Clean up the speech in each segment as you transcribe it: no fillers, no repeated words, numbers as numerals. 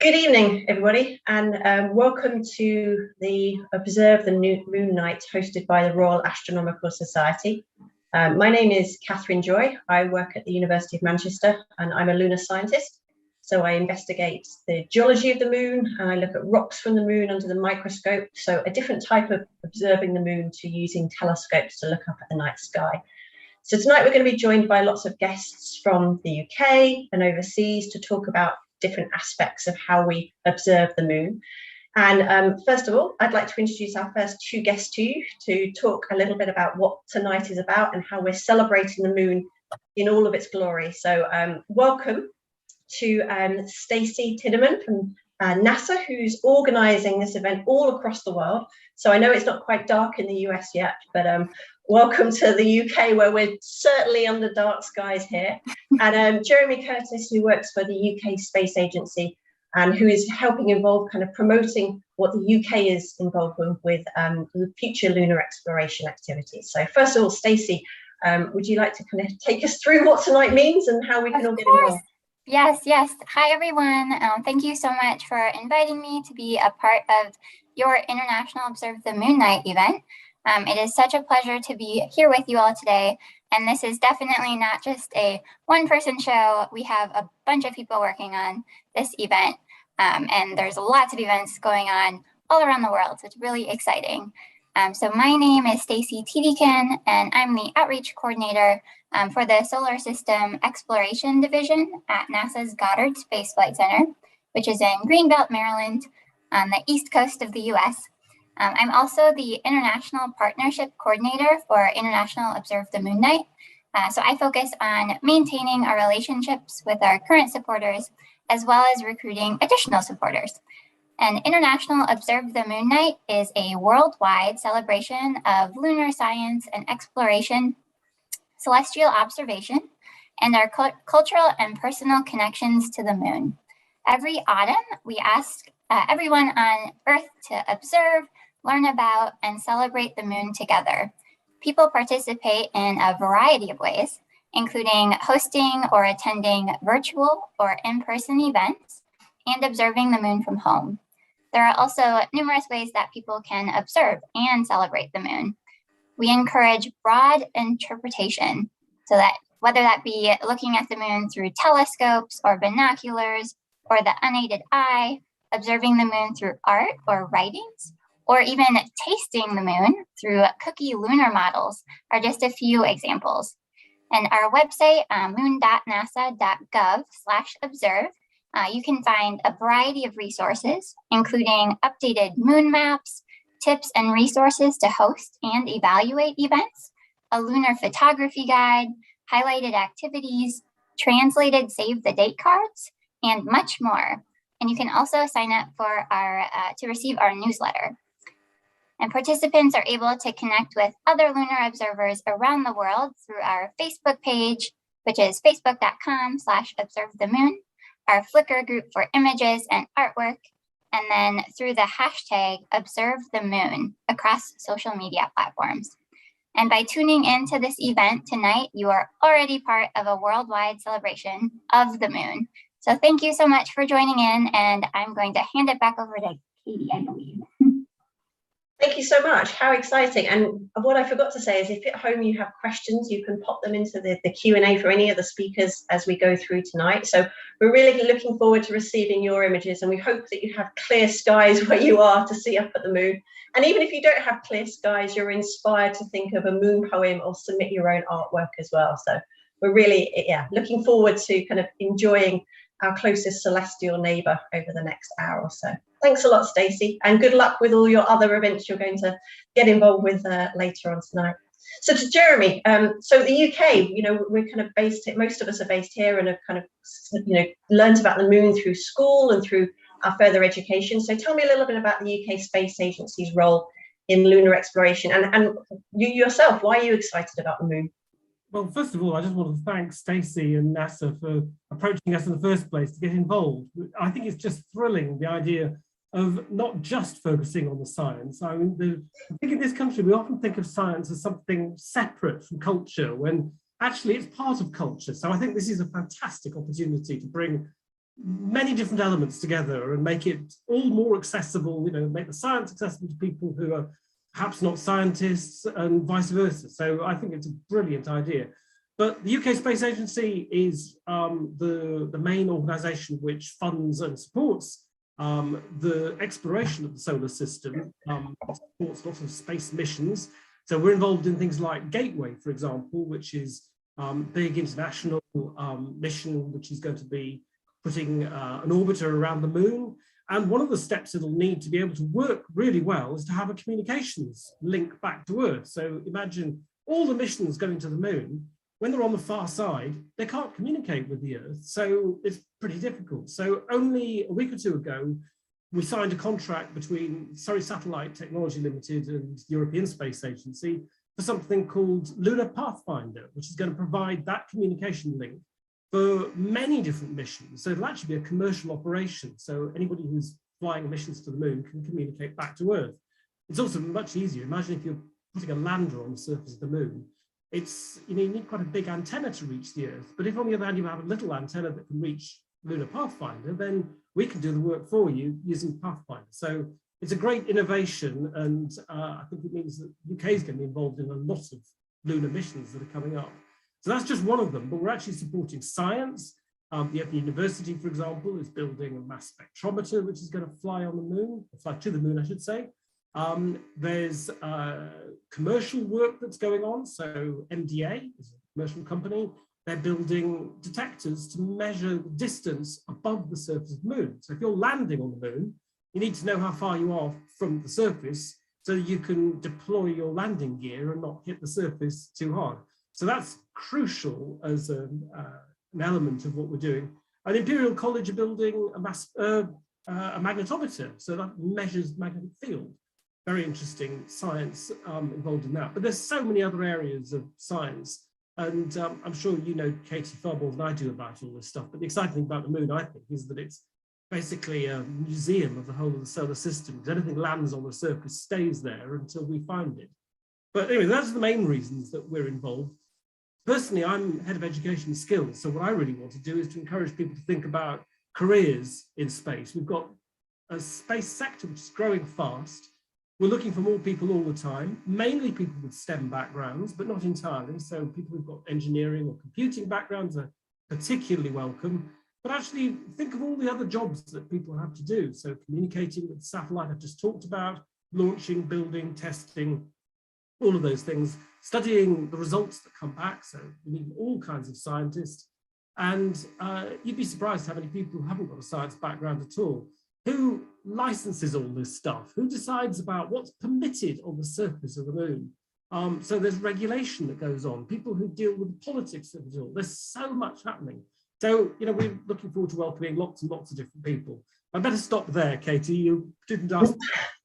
Good evening, everybody, and welcome to the Observe the Moon Night hosted by the Royal Astronomical Society. My name is Catherine Joy. I work at the University of Manchester and I'm a lunar scientist. So I investigate the geology of the moon and I look at rocks from the moon under the microscope. So a different type of observing the moon to using telescopes to look up at the night sky. So tonight we're going to be joined by lots of guests from the UK and overseas to talk about different aspects of how we observe the moon. And first of all, I'd like to introduce our first two guests to you to talk a little bit about what tonight is about and how we're celebrating the moon in all of its glory. So welcome to Stacey Tideman from NASA, who's organising this event all across the world. So I know it's not quite dark in the US yet, but welcome to the UK, where we're certainly under dark skies here. And Jeremy Curtis, who works for the UK Space Agency and who is helping involve kind of promoting what the UK is involved with future lunar exploration activities. So first of all, Stacey, would you like to kind of take us through what tonight means and how we can all get involved? Yes. Hi, everyone. Thank you so much for inviting me to be a part of your International Observe the Moon Night event. It is such a pleasure to be here with you all today. And this is definitely not just a one-person show. We have a bunch of people working on this event. And there's lots of events going on all around the world. So it's really exciting. So my name is Stacey Tideman, and I'm the outreach coordinator for the Solar System Exploration Division at NASA's Goddard Space Flight Center, which is in Greenbelt, Maryland, on the east coast of the US. I'm also the International Partnership Coordinator for International Observe the Moon Night. So I focus on maintaining our relationships with our current supporters, as well as recruiting additional supporters. And International Observe the Moon Night is a worldwide celebration of lunar science and exploration, celestial observation, and our cultural and personal connections to the moon. Every autumn, we ask everyone on Earth to observe, learn about, and celebrate the moon together. People participate in a variety of ways, including hosting or attending virtual or in-person events and observing the moon from home. There are also numerous ways that people can observe and celebrate the moon. We encourage broad interpretation, so that whether that be looking at the moon through telescopes or binoculars or the unaided eye, observing the moon through art or writings, or even tasting the moon through cookie lunar models are just a few examples. And our website, moon.nasa.gov/observe, you can find a variety of resources, including updated moon maps, tips and resources to host and evaluate events, a lunar photography guide, highlighted activities, translated save the date cards, and much more. And you can also sign up for to receive our newsletter. And participants are able to connect with other lunar observers around the world through our Facebook page, which is facebook.com/observethemoon, our Flickr group for images and artwork, and then through the hashtag #ObserveTheMoon across social media platforms. And by tuning into this event tonight, you are already part of a worldwide celebration of the moon. So thank you so much for joining in, and I'm going to hand it back over to Katie, I believe. Thank you so much. How exciting. And what I forgot to say is if at home you have questions, you can pop them into the Q&A for any of the speakers as we go through tonight. So we're really looking forward to receiving your images, and we hope that you have clear skies where you are to see up at the moon. And even if you don't have clear skies, you're inspired to think of a moon poem or submit your own artwork as well. So we're really, looking forward to kind of enjoying our closest celestial neighbour over the next hour or so. Thanks a lot, Stacey, and good luck with all your other events you're going to get involved with later on tonight. So to Jeremy, so the UK, we're kind of based here, most of us are based here and have kind of, learned about the moon through school and through our further education. So tell me a little bit about the UK Space Agency's role in lunar exploration, and you yourself, why are you excited about the moon? Well, first of all, I just want to thank Stacey and NASA for approaching us in the first place to get involved. I think it's just thrilling, the idea of not just focusing on the science. I mean, I think in this country, we often think of science as something separate from culture, when actually it's part of culture. So I think this is a fantastic opportunity to bring many different elements together and make it all more accessible, make the science accessible to people who are perhaps not scientists and vice versa. So I think it's a brilliant idea. But the UK Space Agency is the main organisation which funds and supports the exploration of the solar system, supports lots of space missions. So we're involved in things like Gateway, for example, which is big international mission, which is going to be putting an orbiter around the moon. And one of the steps it'll need to be able to work really well is to have a communications link back to Earth. So imagine all the missions going to the moon, when they're on the far side, they can't communicate with the Earth. So it's pretty difficult. So only a week or two ago, we signed a contract between Surrey Satellite Technology Limited and the European Space Agency for something called Lunar Pathfinder, which is going to provide that communication link for many different missions. So it'll actually be a commercial operation. So anybody who's flying missions to the moon can communicate back to Earth. It's also much easier. Imagine if you're putting a lander on the surface of the moon. You need quite a big antenna to reach the Earth. But if on the other hand you have a little antenna that can reach Lunar Pathfinder, then we can do the work for you using Pathfinder. So it's a great innovation, and I think it means that the UK is going to be involved in a lot of lunar missions that are coming up. So that's just one of them, but we're actually supporting science. The Open University, for example, is building a mass spectrometer, which is going to fly on the moon, fly to the moon, I should say. There's commercial work that's going on. So MDA is a commercial company. They're building detectors to measure the distance above the surface of the moon. So if you're landing on the moon, you need to know how far you are from the surface so that you can deploy your landing gear and not hit the surface too hard. So that's crucial as an element of what we're doing. And Imperial College are building a magnetometer, so that measures magnetic field. Very interesting science involved in that. But there's so many other areas of science. And I'm sure you know, Katie, far more than I do about all this stuff. But the exciting thing about the moon, I think, is that it's basically a museum of the whole of the solar system. Because anything lands on the surface stays there until we find it. But anyway, those are the main reasons that we're involved. Personally, I'm head of education skills. So what I really want to do is to encourage people to think about careers in space. We've got a space sector which is growing fast. We're looking for more people all the time, mainly people with STEM backgrounds, but not entirely. So people who've got engineering or computing backgrounds are particularly welcome. But actually think of all the other jobs that people have to do. So communicating with the satellite I've just talked about, launching, building, testing, all of those things, studying the results that come back. So we need all kinds of scientists. And you'd be surprised how many people who haven't got a science background at all. Who licenses all this stuff? Who decides about what's permitted on the surface of the moon? So there's regulation that goes on. People who deal with the politics of it all. There's so much happening. So, we're looking forward to welcoming lots and lots of different people. I better stop there, Katie. You didn't ask.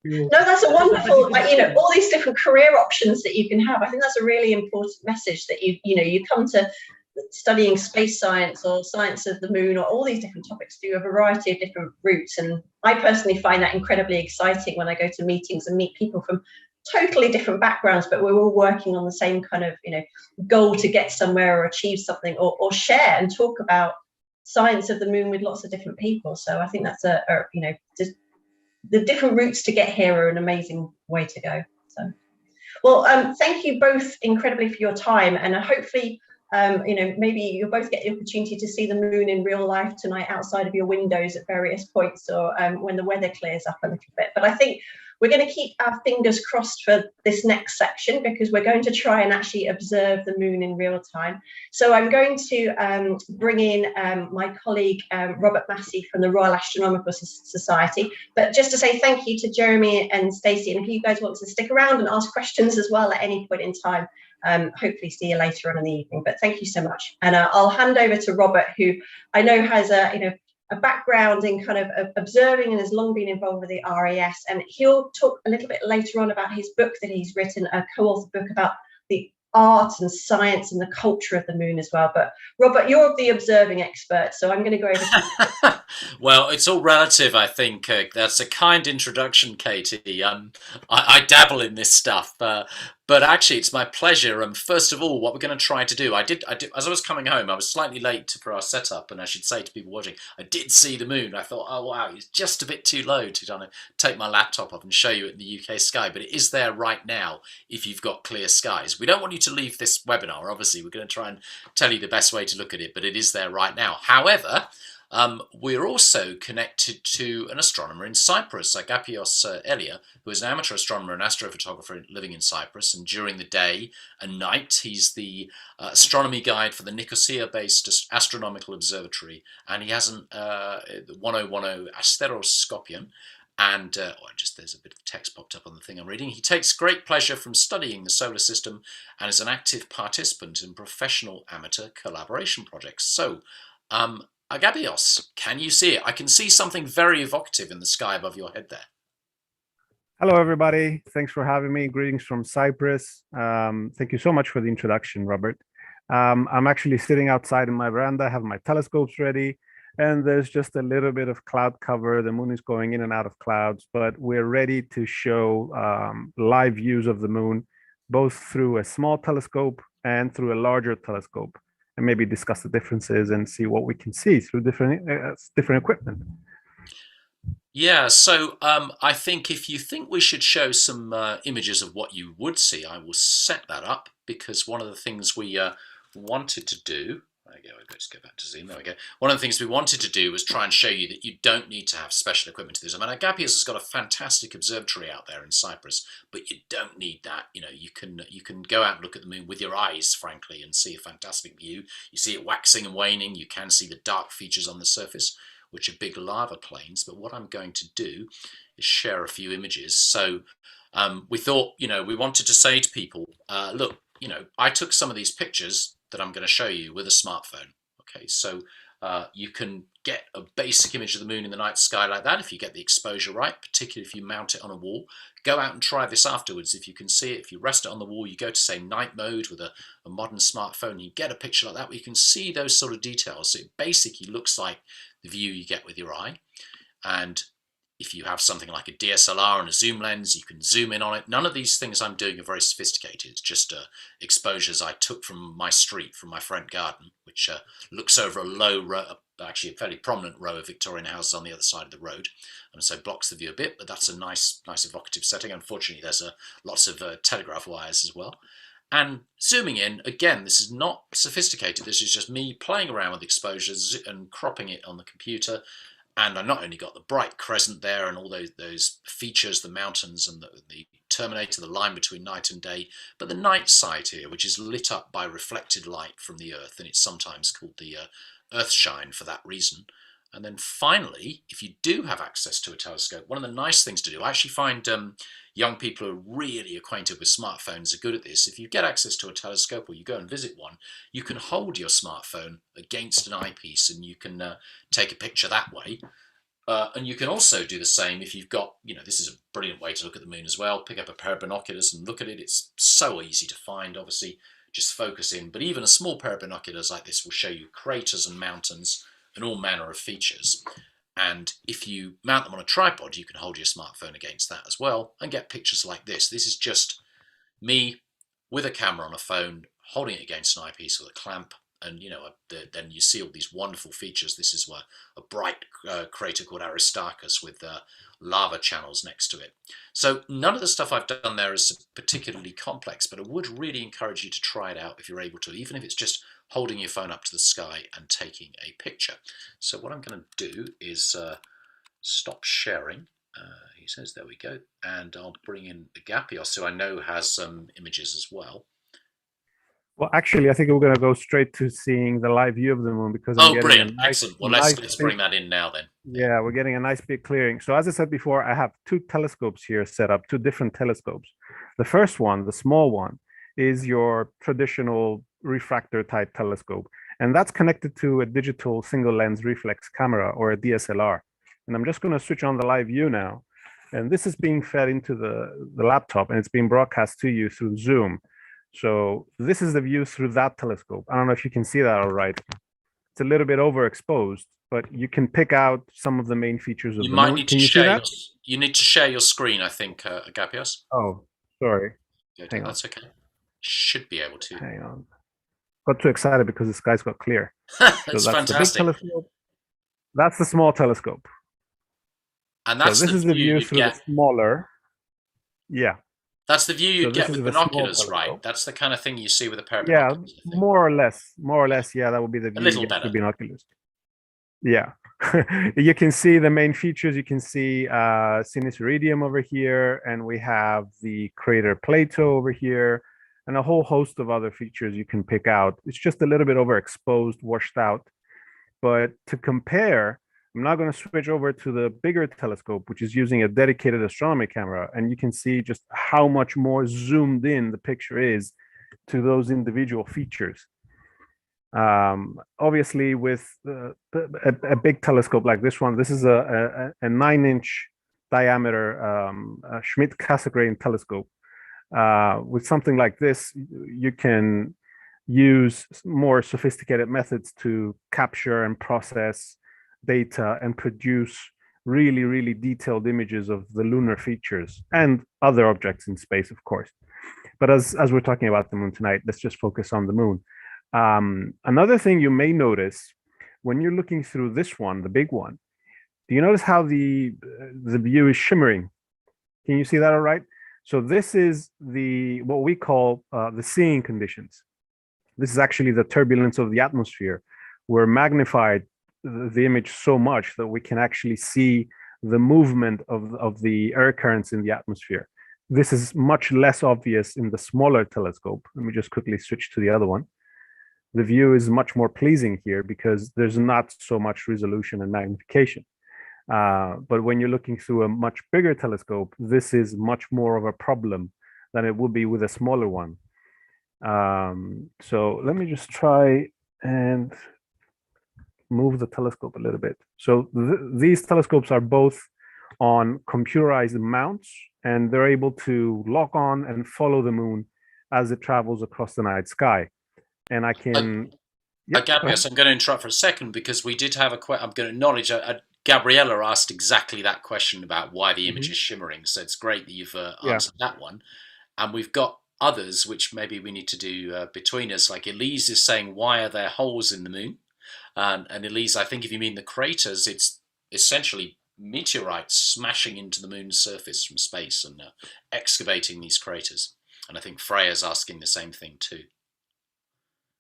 No, that's a wonderful, all these different career options that you can have. I think that's a really important message that you come to studying space science or science of the moon or all these different topics through a variety of different routes. And I personally find that incredibly exciting when I go to meetings and meet people from totally different backgrounds, but we're all working on the same kind of, goal to get somewhere or achieve something or share and talk about science of the moon with lots of different people. So I think that's just the different routes to get here are an amazing way to go. So, well, thank you both incredibly for your time, and hopefully, maybe you'll both get the opportunity to see the moon in real life tonight outside of your windows at various points, or when the weather clears up a little bit. But I think we're going to keep our fingers crossed for this next section, because we're going to try and actually observe the moon in real time. So I'm going to bring in my colleague, Robert Massey from the Royal Astronomical Society. But just to say thank you to Jeremy and Stacey, and if you guys want to stick around and ask questions as well at any point in time, hopefully see you later on in the evening. But thank you so much. And I'll hand over to Robert, who I know has a background in kind of observing and has long been involved with the RAS, and he'll talk a little bit later on about his book that he's written, a co-authored book about the art and science and the culture of the moon as well. But Robert, you're the observing expert, so I'm going to go over to Well, it's all relative, I think. That's a kind introduction, Katie. I dabble in this stuff, but actually, it's my pleasure. First of all, what we're going to try to do, I did. As I was coming home, I was slightly late for our setup, and I should say to people watching, I did see the moon. I thought, oh wow, it's just a bit too low to kind of take my laptop off and show you it in the UK sky, but it is there right now if you've got clear skies. We don't want you to leave this webinar. Obviously, we're going to try and tell you the best way to look at it, but it is there right now. However, we're also connected to an astronomer in Cyprus, Agapios Elia, who is an amateur astronomer and astrophotographer living in Cyprus. And during the day and night, he's the astronomy guide for the Nicosia-based Astronomical Observatory. And he has an 1010 asteroscopion. And there's a bit of text popped up on the thing I'm reading. He takes great pleasure from studying the solar system and is an active participant in professional amateur collaboration projects. So, Agapios, can you see it? I can see something very evocative in the sky above your head there. Hello, everybody. Thanks for having me. Greetings from Cyprus. Thank you so much for the introduction, Robert. I'm actually sitting outside in my veranda, I have my telescopes ready, and there's just a little bit of cloud cover. The moon is going in and out of clouds, but we're ready to show live views of the moon, both through a small telescope and through a larger telescope, and maybe discuss the differences and see what we can see through different equipment. Yeah, so I think if you think we should show some images of what you would see, I will set that up, because one of the things we wanted to do, let's go back to Zoom, there we go. One of the things we wanted to do was try and show you that you don't need to have special equipment to this. I mean, Agapios has got a fantastic observatory out there in Cyprus, but you don't need that. You know, you can go out and look at the moon with your eyes, frankly, and see a fantastic view. You see it waxing and waning. You can see the dark features on the surface, which are big lava plains. But what I'm going to do is share a few images. So we thought, we wanted to say to people, look, I took some of these pictures that I'm going to show you with a smartphone. Okay, so you can get a basic image of the moon in the night sky like that if you get the exposure right, particularly if you mount it on a wall. Go out and try this afterwards. If you can see it, if you rest it on the wall, you go to, say, night mode with a modern smartphone, you get a picture like that where you can see those sort of details. So it basically looks like the view you get with your eye. And if you have something like a DSLR and a zoom lens, you can zoom in on it. None of these things I'm doing are very sophisticated. It's just exposures I took from my street, from my front garden, which looks over a low row, actually a fairly prominent row of Victorian houses on the other side of the road. And so blocks the view a bit, but that's a nice evocative setting. Unfortunately, there's lots of telegraph wires as well. And zooming in, again, this is not sophisticated. This is just me playing around with exposures and cropping it on the computer. And I not only got the bright crescent there and all those features, the mountains and the terminator, the line between night and day, but the night side here, which is lit up by reflected light from the Earth, and it's sometimes called the Earthshine for that reason. And then finally, if you do have access to a telescope, one of the nice things to do, I actually find young people who are really acquainted with smartphones are good at this. If you get access to a telescope or you go and visit one, you can hold your smartphone against an eyepiece and you can take a picture that way. And you can also do the same if you've got, this is a brilliant way to look at the moon as well. Pick up a pair of binoculars and look at it. It's so easy to find, obviously, just focus in. But even a small pair of binoculars like this will show you craters and mountains and all manner of features. And if you mount them on a tripod, you can hold your smartphone against that as well and get pictures like this. This is just me with a camera on a phone, holding it against an eyepiece with a clamp. And, then you see all these wonderful features. This is a bright crater called Aristarchus with lava channels next to it. So none of the stuff I've done there is particularly complex, but I would really encourage you to try it out if you're able to, even if it's just holding your phone up to the sky and taking a picture. So what I'm going to do is stop sharing. He says, there we go. And I'll bring in Agapios, who I know has some images as well. Well, actually, I think we're going to go straight to seeing the live view of the moon because I'm brilliant. Excellent. Well, let's bring that in now then. Yeah, we're getting a nice big clearing. So as I said before, I have two telescopes here set up, two different telescopes. The first one, the small one, is your traditional refractor type telescope. And that's connected to a digital single lens reflex camera or a DSLR. And I'm just going to switch on the live view now. And this is being fed into the laptop and it's being broadcast to you through Zoom. So this is the view through that telescope. I don't know if you can see that all right. It's a little bit overexposed, but you can pick out some of the main features of You the might moon. need Can to you see share. that? You need to share your screen, I think, Agapios. Oh, sorry. Good. Hang on. That's okay. Should be able to. Hang on. Got too excited because the skies got clear. It's So that's the big fantastic. telescope. That's the small telescope. And So that's this the is the view view you'd through the get. smaller. Yeah. That's the view So you'd this get is with the small binoculars, right? telescope. That's the kind of thing you see with a pair of Yeah, binoculars, I think. more or less. More or less, yeah, that would be the A view little you get better. through binoculars. Yeah. You can see the main features. You can see Sinus Iridium over here, and we have the crater Plato over here, and a whole host of other features you can pick out. It's just a little bit overexposed, washed out. But to compare, I'm now going to switch over to the bigger telescope, which is using a dedicated astronomy camera, and you can see just how much more zoomed in the picture is to those individual features. Obviously, with a big telescope like this one, this is a 9-inch diameter Schmidt-Cassegrain telescope. With something like this, you can use more sophisticated methods to capture and process data and produce really, really detailed images of the lunar features and other objects in space, of course. But as we're talking about the moon tonight, let's just focus on the moon. Another thing you may notice when you're looking through this one, the big one, do you notice how the view is shimmering? Can you see that all right? So this is what we call the seeing conditions. This is actually the turbulence of the atmosphere. We're magnified the image so much that we can actually see the movement of the air currents in the atmosphere. This is much less obvious in the smaller telescope. Let me just quickly switch to the other one. The view is much more pleasing here because there's not so much resolution and magnification. But when you're looking through a much bigger telescope, this is much more of a problem than it would be with a smaller one. So let me just try and move the telescope a little bit. So these telescopes are both on computerized mounts, and they're able to lock on and follow the moon as it travels across the night sky. And I can... Gabriel, I'm going to interrupt for a second because we did have I'm going to acknowledge Gabriella asked exactly that question about why the image is shimmering. So it's great that you've answered that one. And we've got others which maybe we need to do between us. Like Elise is saying, why are there holes in the moon? And Elise, I think if you mean the craters, it's essentially meteorites smashing into the moon's surface from space and excavating these craters. And I think Freya's asking the same thing too.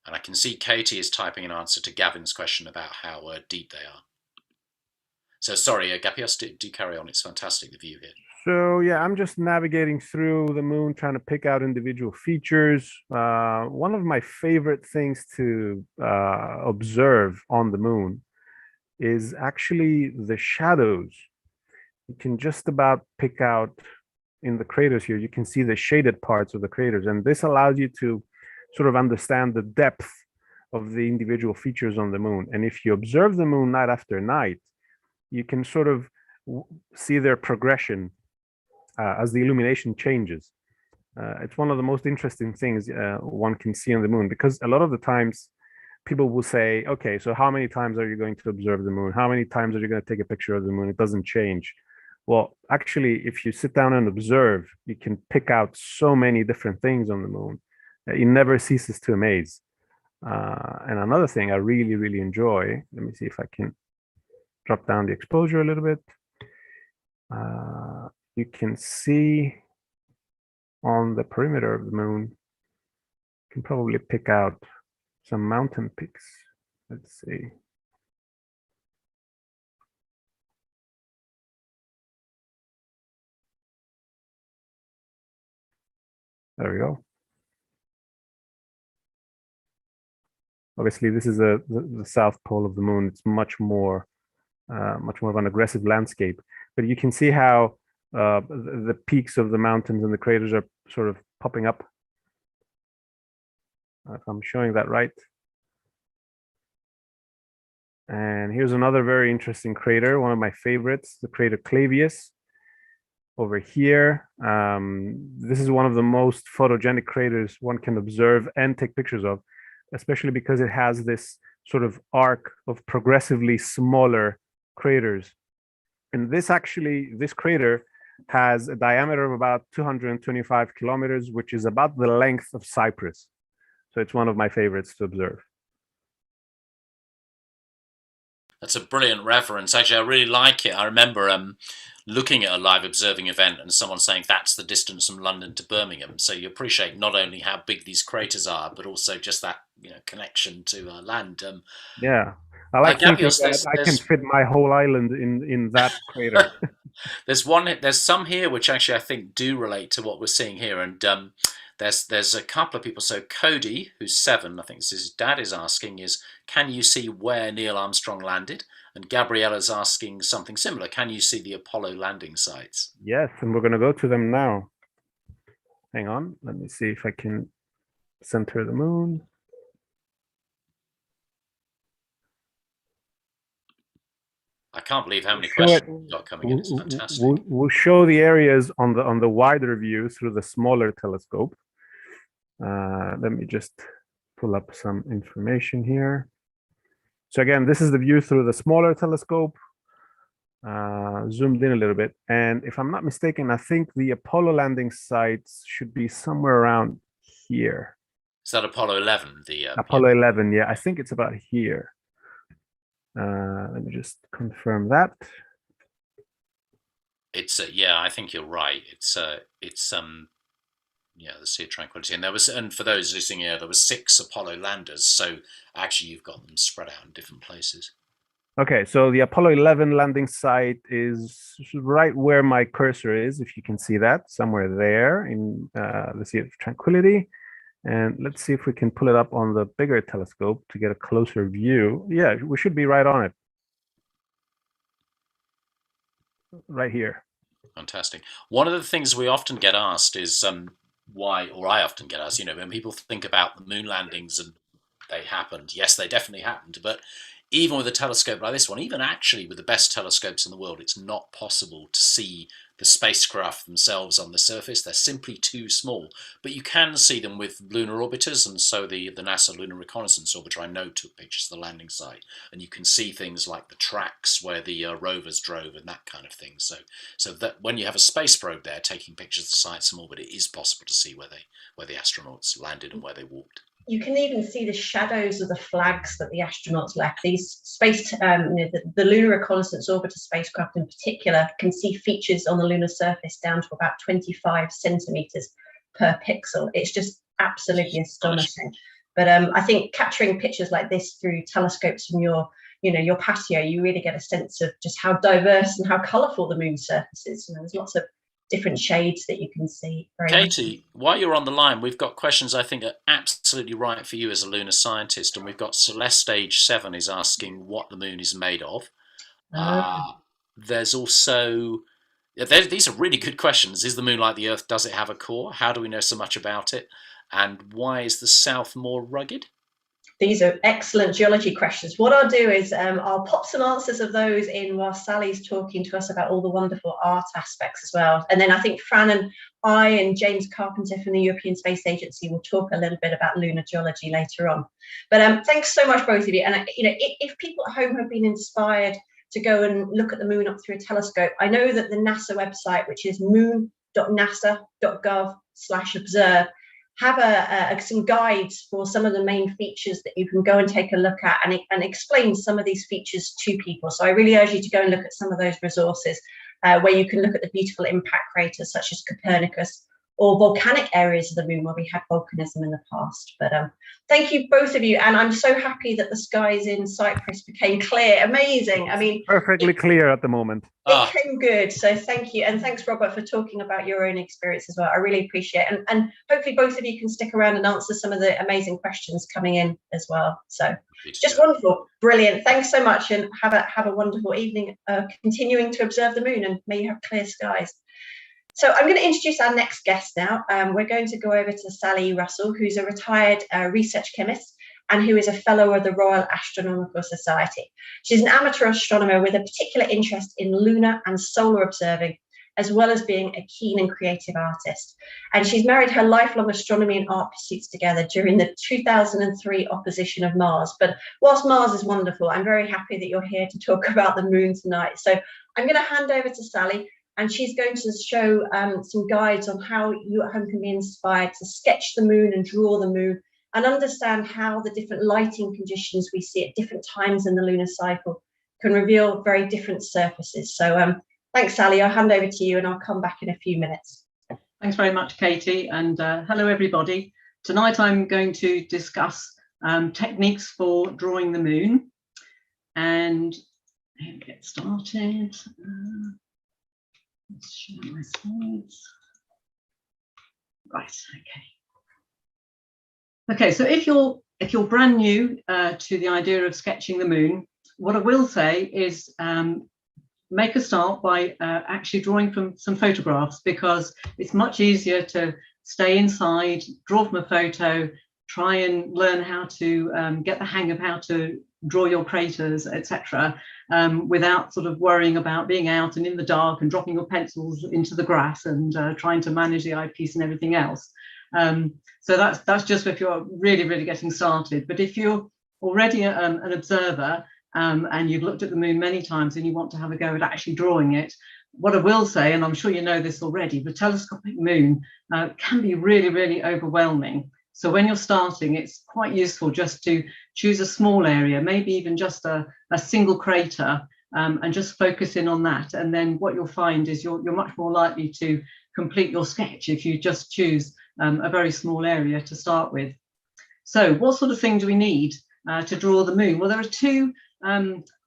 And I can see Katie is typing an answer to Gavin's question about how deep they are. So sorry, Gapios, do carry on. It's fantastic, the view here. So yeah, I'm just navigating through the moon, trying to pick out individual features. One of my favorite things to observe on the moon is actually the shadows. You can just about pick out in the craters here, you can see the shaded parts of the craters. And this allows you to sort of understand the depth of the individual features on the moon. And if you observe the moon night after night, you can sort of see their progression as the illumination changes. It's one of the most interesting things one can see on the moon, because a lot of the times people will say, okay, so how many times are you going to observe the moon? How many times are you going to take a picture of the moon? It doesn't change. Well, actually, if you sit down and observe, you can pick out so many different things on the moon. It never ceases to amaze. And another thing I really, really enjoy, let me see if I can drop down the exposure a little bit. You can see on the perimeter of the moon, you can probably pick out some mountain peaks. Let's see. There we go. Obviously, this is the south pole of the moon. It's much more of an aggressive landscape. But you can see how the peaks of the mountains and the craters are sort of popping up. If I'm showing that right. And here's another very interesting crater, one of my favorites, the crater Clavius. Over here, this is one of the most photogenic craters one can observe and take pictures of, especially because it has this sort of arc of progressively smaller craters. And this crater has a diameter of about 225 kilometers, which is about the length of Cyprus. So it's one of my favorites to observe. That's a brilliant reference. Actually, I really like it. I remember looking at a live observing event and someone saying that's the distance from London to Birmingham. So you appreciate not only how big these craters are, but also just that connection to land. Yeah, I like thinking Gabriel, that I can fit my whole island in that crater. There's some here which actually I think do relate to what we're seeing here, and there's a couple of people. So Cody, who's 7, I think this is his dad, is asking is, can you see where Neil Armstrong landed? And Gabriella's asking something similar. Can you see the Apollo landing sites? Yes, and we're going to go to them now. Hang on, let me see if I can center the moon. I can't believe how many questions we've got coming in. It's fantastic. We'll show the areas on the wider view through the smaller telescope. Let me just pull up some information here. So again, this is the view through the smaller telescope, zoomed in a little bit. And if I'm not mistaken, I think the Apollo landing sites should be somewhere around here. Is that Apollo 11? Apollo 11, yeah, I think it's about here. Let me just confirm that. It's yeah, I think you're right. It's yeah, the Sea of Tranquility, and for those listening here, there was 6 Apollo landers. So actually, you've got them spread out in different places. Okay, so the Apollo 11 landing site is right where my cursor is, if you can see that, somewhere there in the Sea of Tranquility. And let's see if we can pull it up on the bigger telescope to get a closer view. Yeah, we should be right on it. Right here. Fantastic. One of the things we often get asked is why, or I often get asked, when people think about the moon landings and they happened. Yes, they definitely happened, but even with a telescope like this one, even actually with the best telescopes in the world, it's not possible to see the spacecraft themselves on the surface. They're simply too small, but you can see them with lunar orbiters, and so the NASA Lunar Reconnaissance Orbiter, I know, took pictures of the landing site, and you can see things like the tracks where the rovers drove and that kind of thing. So that when you have a space probe there taking pictures of the sites from orbit, it is possible to see where the astronauts landed and where they walked. You can even see the shadows of the flags that the astronauts left. These the Lunar Reconnaissance Orbiter spacecraft in particular can see features on the lunar surface down to about 25 centimeters per pixel. It's just absolutely astonishing. But I think capturing pictures like this through telescopes from your patio, you really get a sense of just how diverse and how colourful the moon's surface is. There's lots of different shades that you can see. Katie, while you're on the line, we've got questions I think are absolutely right for you as a lunar scientist, and we've got Celeste Age 7 is asking what the moon is made of. There's also, these are really good questions. Is the moon like the Earth? Does it have a core? How do we know so much about it? And why is the South more rugged? These are excellent geology questions. What I'll do is I'll pop some answers of those in while Sally's talking to us about all the wonderful art aspects as well. And then I think Fran and I and James Carpenter from the European Space Agency will talk a little bit about lunar geology later on. But thanks so much, both of you. And if people at home have been inspired to go and look at the moon up through a telescope, I know that the NASA website, which is moon.nasa.gov/observe, have some guides for some of the main features that you can go and take a look at and explain some of these features to people. So I really urge you to go and look at some of those resources where you can look at the beautiful impact craters such as Copernicus or volcanic areas of the moon where we had volcanism in the past. But thank you, both of you. And I'm so happy that the skies in Cyprus became clear. Amazing. I mean, perfectly clear at the moment. It came good. So thank you. And thanks, Robert, for talking about your own experience as well. I really appreciate it. And hopefully both of you can stick around and answer some of the amazing questions coming in as well. So just wonderful. Brilliant. Thanks so much. And have a wonderful evening continuing to observe the moon, and may you have clear skies. So I'm going to introduce our next guest now. We're going to go over to Sally Russell, who's a retired research chemist and who is a fellow of the Royal Astronomical Society. She's an amateur astronomer with a particular interest in lunar and solar observing, as well as being a keen and creative artist. And she's married her lifelong astronomy and art pursuits together during the 2003 opposition of Mars. But whilst Mars is wonderful, I'm very happy that you're here to talk about the moon tonight. So I'm going to hand over to Sally, and she's going to show some guides on how you at home can be inspired to sketch the moon and draw the moon, and understand how the different lighting conditions we see at different times in the lunar cycle can reveal very different surfaces. So thanks, Sally. I'll hand over to you and I'll come back in a few minutes. Thanks very much, Katie, and hello, everybody. Tonight I'm going to discuss techniques for drawing the moon, and get started. Let's share my slides. Right, okay, so if you're brand new to the idea of sketching the moon, what I will say is make a start by actually drawing from some photographs, because it's much easier to stay inside, draw from a photo, try and learn how to get the hang of how to draw your craters, etc., without sort of worrying about being out and in the dark and dropping your pencils into the grass and trying to manage the eyepiece and everything else. So that's just if you're really getting started. But if you're already an observer and you've looked at the moon many times and you want to have a go at actually drawing it, what I will say, and I'm sure you know this already, the telescopic moon can be really overwhelming. So when you're starting, it's quite useful just to choose a small area, maybe even just a single crater, and just focus in on that. And then what you'll find is you're much more likely to complete your sketch if you just choose a very small area to start with. So what sort of thing do we need to draw the moon? Well, there are two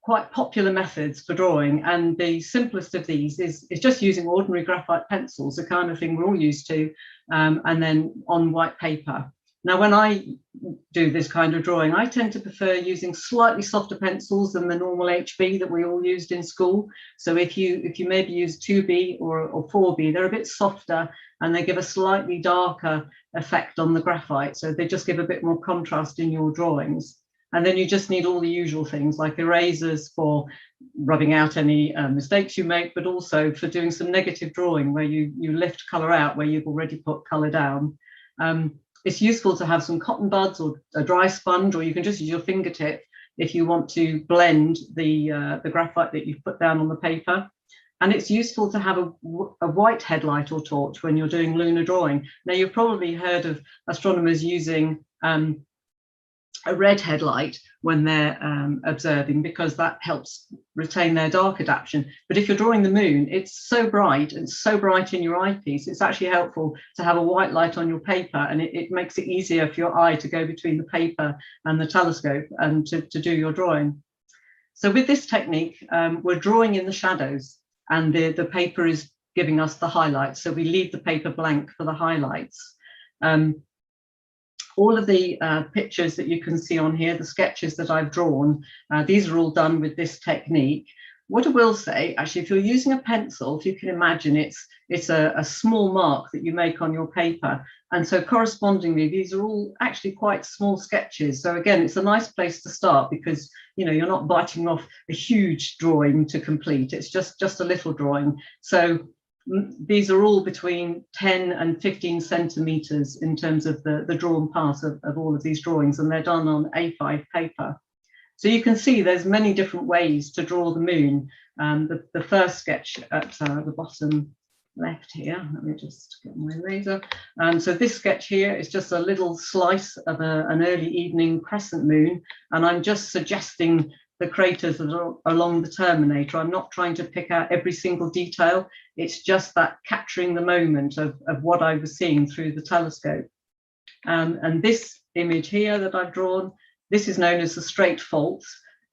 quite popular methods for drawing, and the simplest of these is just using ordinary graphite pencils, the kind of thing we're all used to, and then on white paper. Now, when I do this kind of drawing, I tend to prefer using slightly softer pencils than the normal HB that we all used in school. So if you maybe use 2B or 4B, they're a bit softer and they give a slightly darker effect on the graphite. So they just give a bit more contrast in your drawings. And then you just need all the usual things like erasers for rubbing out any mistakes you make, but also for doing some negative drawing where you lift colour out where you've already put colour down. It's useful to have some cotton buds or a dry sponge, or you can just use your fingertip if you want to blend the graphite that you've put down on the paper. And it's useful to have a white headlight or torch when you're doing lunar drawing. Now, you've probably heard of astronomers using a red headlight when they're observing, because that helps retain their dark adaptation. But if you're drawing the moon, it's so bright and so bright in your eyepiece, it's actually helpful to have a white light on your paper, and it makes it easier for your eye to go between the paper and the telescope and to do your drawing. So with this technique, we're drawing in the shadows, and the paper is giving us the highlights. So we leave the paper blank for the highlights. All of the pictures that you can see on here, the sketches that I've drawn, these are all done with this technique. What I will say, actually, if you're using a pencil, if you can imagine, it's a small mark that you make on your paper. And so correspondingly, these are all actually quite small sketches. So again, it's a nice place to start, because you're not biting off a huge drawing to complete. It's just a little drawing. So these are all between 10 and 15 centimeters in terms of the drawn part of all of these drawings, and they're done on A5 paper. So you can see there's many different ways to draw the moon. The first sketch at the bottom left here, let me just get my eraser. So this sketch here is just a little slice of an early evening crescent moon, and I'm just suggesting the craters that are along the terminator. I'm not trying to pick out every single detail. It's just that capturing the moment of what I was seeing through the telescope. And this image here that I've drawn, this is known as the straight fault.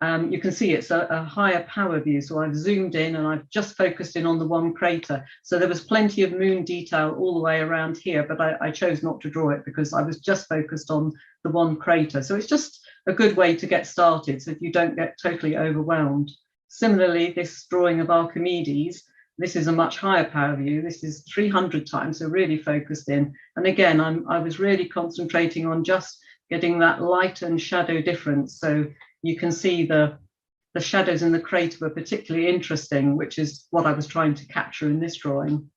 You can see it's a higher power view. So I've zoomed in and I've just focused in on the one crater. So there was plenty of moon detail all the way around here, but I chose not to draw it because I was just focused on the one crater. So it's just a good way to get started so that you don't get totally overwhelmed. Similarly, this drawing of Archimedes, this is a much higher power view. This is 300 times, so really focused in. And again, I was really concentrating on just getting that light and shadow difference. So you can see the the shadows in the crater were particularly interesting, which is what I was trying to capture in this drawing.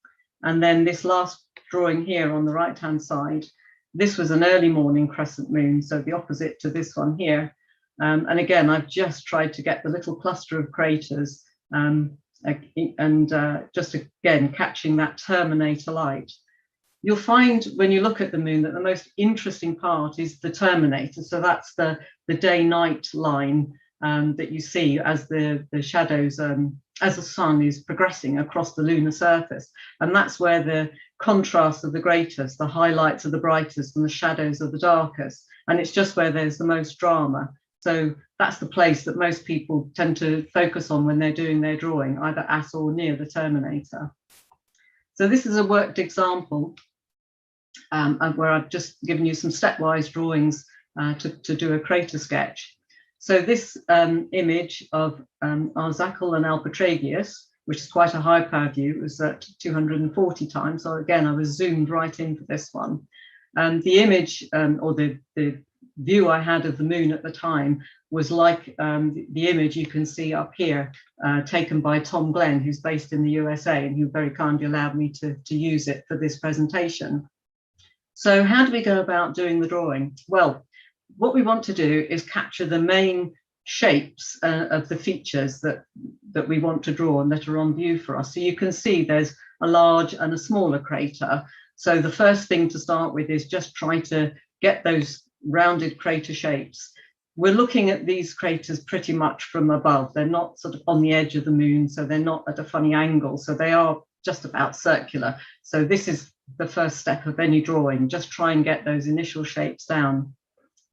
And then this last drawing here on the right-hand side, this was an early morning crescent moon, so the opposite to this one here. And again, I've just tried to get the little cluster of craters just again, catching that terminator light. You'll find when you look at the moon that the most interesting part is the terminator. So that's the day-night line that you see as the shadows, as the sun is progressing across the lunar surface. And that's where the contrasts are the greatest, the highlights are the brightest and the shadows are the darkest. And it's just where there's the most drama. So that's the place that most people tend to focus on when they're doing their drawing, either at or near the terminator. So this is a worked example where I've just given you some stepwise drawings to do a crater sketch. So this image of Arzacle and Alpetragius, which is quite a high power view, it was at 240 times. So again, I was zoomed right into this one. The image or the view I had of the moon at the time was like the image you can see up here, taken by Tom Glenn, who's based in the USA, and who very kindly allowed me to use it for this presentation. So how do we go about doing the drawing? Well, what we want to do is capture the main shapes of the features that we want to draw and that are on view for us. So you can see there's a large and a smaller crater. So the first thing to start with is just try to get those rounded crater shapes. We're looking at these craters pretty much from above. They're not sort of on the edge of the moon, so they're not at a funny angle. So they are just about circular. So this is the first step of any drawing, just try and get those initial shapes down.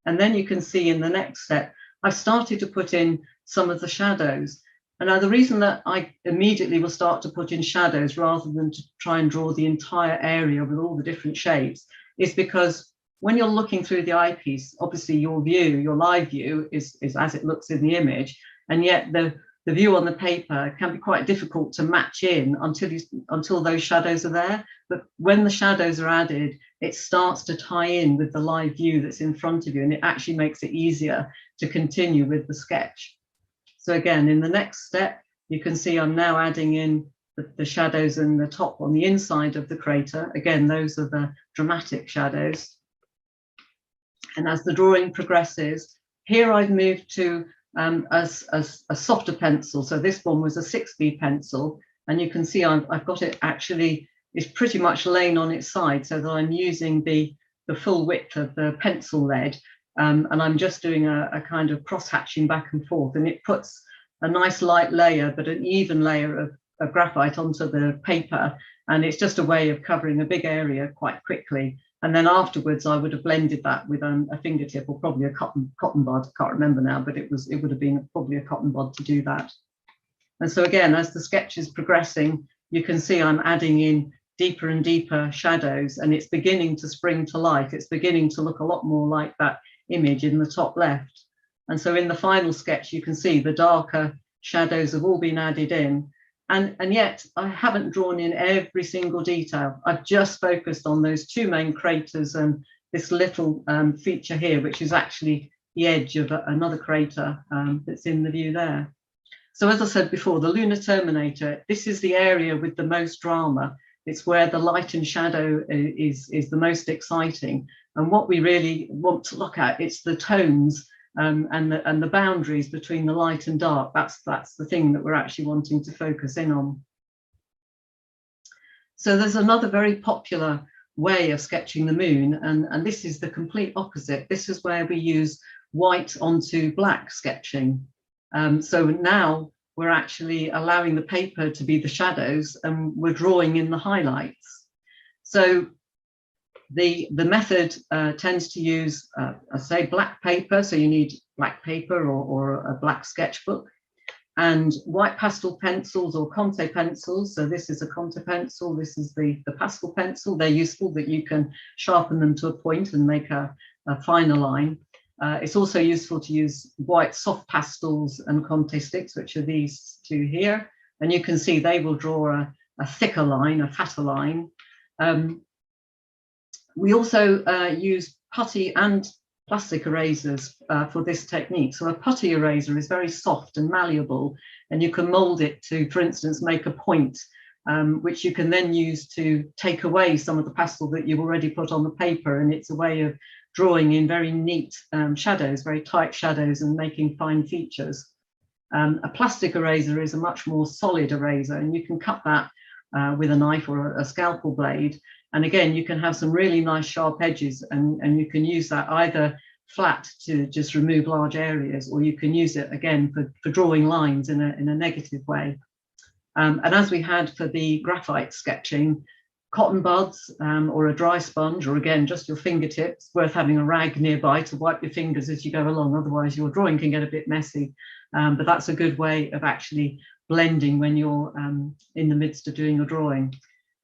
And then you can see in the next step, I started to put in some of the shadows. And now the reason that I immediately will start to put in shadows rather than to try and draw the entire area with all the different shapes is because when you're looking through the eyepiece, obviously your view, your live view is as it looks in the image, and yet the view on the paper can be quite difficult to match in until those shadows are there. But when the shadows are added, it starts to tie in with the live view that's in front of you, and it actually makes it easier to continue with the sketch. So again, in the next step, you can see I'm now adding in the shadows in the top on the inside of the crater. Again, those are the dramatic shadows. And as the drawing progresses, here I've moved to a softer pencil. So this one was a 6B pencil, and you can see I've got it actually is pretty much laying on its side so that I'm using the full width of the pencil lead, and I'm just doing a kind of cross hatching back and forth, and it puts a nice light layer but an even layer of graphite onto the paper, and it's just a way of covering a big area quite quickly. And then afterwards, I would have blended that with a fingertip or probably a cotton bud. I can't remember now, but it would have been probably a cotton bud to do that. And so again, as the sketch is progressing, you can see I'm adding in deeper and deeper shadows, and it's beginning to spring to life. It's beginning to look a lot more like that image in the top left. And so in the final sketch, you can see the darker shadows have all been added in. And yet I haven't drawn in every single detail. I've just focused on those two main craters and this little feature here, which is actually the edge of another crater that's in the view there. So as I said before, the lunar terminator, this is the area with the most drama. It's where the light and shadow is the most exciting. And what we really want to look at, it's the tones and the boundaries between the light and dark. That's the thing that we're actually wanting to focus in on. So there's another very popular way of sketching the moon, and this is the complete opposite. This is where we use white onto black sketching. So now we're actually allowing the paper to be the shadows, and we're drawing in the highlights. So the method tends to use, I say, black paper. So you need black paper or a black sketchbook, and white pastel pencils or Conte pencils. So this is a Conte pencil. This is the pastel pencil. They're useful that you can sharpen them to a point and make a finer line. It's also useful to use white soft pastels and Conte sticks, which are these two here. And you can see they will draw a thicker line, a fatter line. We also use putty and plastic erasers for this technique. So a putty eraser is very soft and malleable, and you can mold it to, for instance, make a point, which you can then use to take away some of the pastel that you've already put on the paper. And it's a way of drawing in very neat shadows, very tight shadows, and making fine features. A plastic eraser is a much more solid eraser, and you can cut that with a knife or a scalpel blade. And again, you can have some really nice sharp edges, and you can use that either flat to just remove large areas, or you can use it again for drawing lines in a negative way. And as we had for the graphite sketching, cotton buds or a dry sponge, or again, just your fingertips, worth having a rag nearby to wipe your fingers as you go along, otherwise your drawing can get a bit messy. But that's a good way of actually blending when you're in the midst of doing your drawing.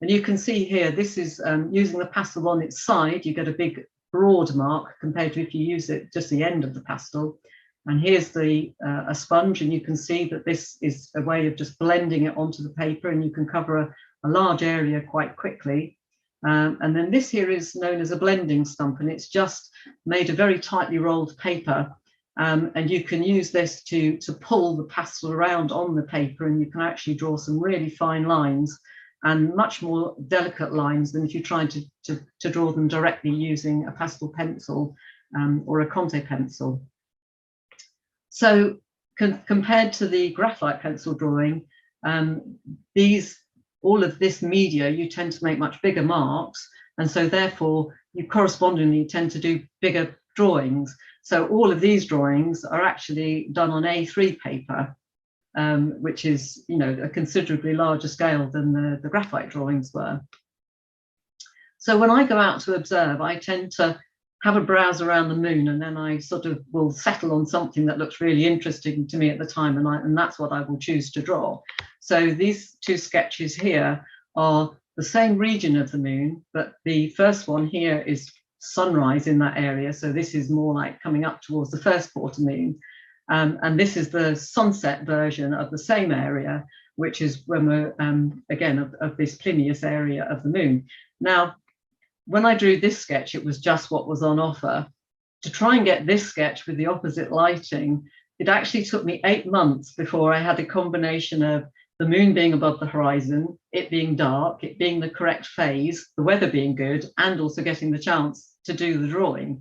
And you can see here, this is using the pastel on its side, you get a big broad mark compared to if you use it just the end of the pastel. And here's a sponge, and you can see that this is a way of just blending it onto the paper, and you can cover a large area quite quickly. And then this here is known as a blending stump, and it's just made a very tightly rolled paper. And you can use this to pull the pastel around on the paper, and you can actually draw some really fine lines and much more delicate lines than if you tried to draw them directly using a pastel pencil or a Conte pencil. So compared to the graphite pencil drawing, all of this media, you tend to make much bigger marks, and so therefore you correspondingly tend to do bigger drawings. So all of these drawings are actually done on A3 paper, which is, you know, a considerably larger scale than the graphite drawings were. So when I go out to observe, I tend to have a browse around the moon, and then I sort of will settle on something that looks really interesting to me at the time, and that's what I will choose to draw. So these two sketches here are the same region of the moon, but the first one here is sunrise in that area. So this is more like coming up towards the first quarter moon. And this is the sunset version of the same area, which is when we're, again, of this Plinius area of the moon. Now, when I drew this sketch, it was just what was on offer. To try and get this sketch with the opposite lighting, it actually took me 8 months before I had a combination of the moon being above the horizon, it being dark, it being the correct phase, the weather being good, and also getting the chance to do the drawing.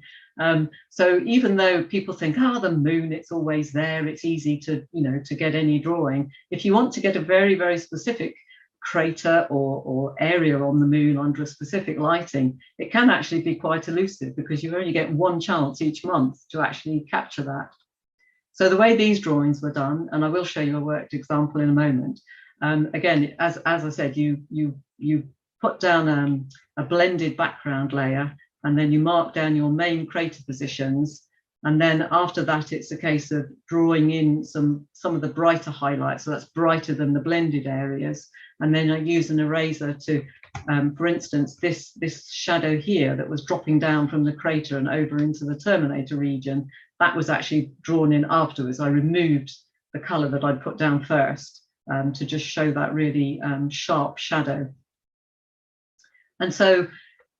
So even though people think, the moon, it's always there, it's easy to, you know, to get any drawing, if you want to get a very, very specific crater or area on the moon under a specific lighting, it can actually be quite elusive, because you only get one chance each month to actually capture that. So the way these drawings were done, and I will show you a worked example in a moment, again, as I said, you put down a blended background layer, and then you mark down your main crater positions, and then after that it's a case of drawing in some of the brighter highlights, so that's brighter than the blended areas. And then I use an eraser to, for instance, this shadow here that was dropping down from the crater and over into the terminator region, that was actually drawn in afterwards. I removed the color that I'd put down first to just show that really sharp shadow. And so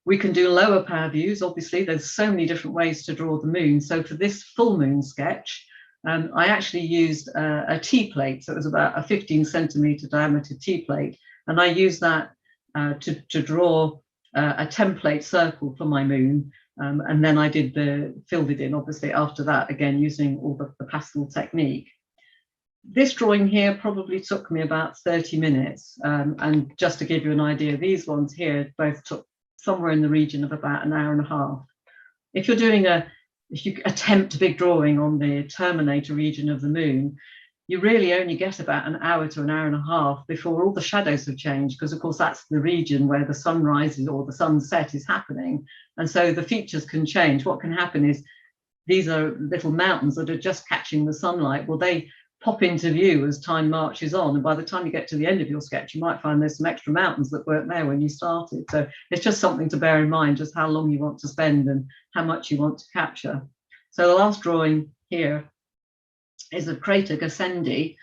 we can do lower power views. Obviously, there's so many different ways to draw the moon. So for this full moon sketch, I actually used a T-plate. So it was about a 15 centimeter diameter T-plate. And I used that to draw a template circle for my moon. And then I filled it in, obviously, after that, again, using all the pastel technique. This drawing here probably took me about 30 minutes. And just to give you an idea, these ones here both took somewhere in the region of about an hour and a half. If you attempt a big drawing on the terminator region of the moon, you really only get about an hour to an hour and a half before all the shadows have changed, because of course that's the region where the sunrise or the sunset is happening. And so the features can change. What can happen is these are little mountains that are just catching the sunlight. Well, they pop into view as time marches on, and by the time you get to the end of your sketch, you might find there's some extra mountains that weren't there when you started. So it's just something to bear in mind, just how long you want to spend and how much you want to capture. So the last drawing here is of crater Gassendi,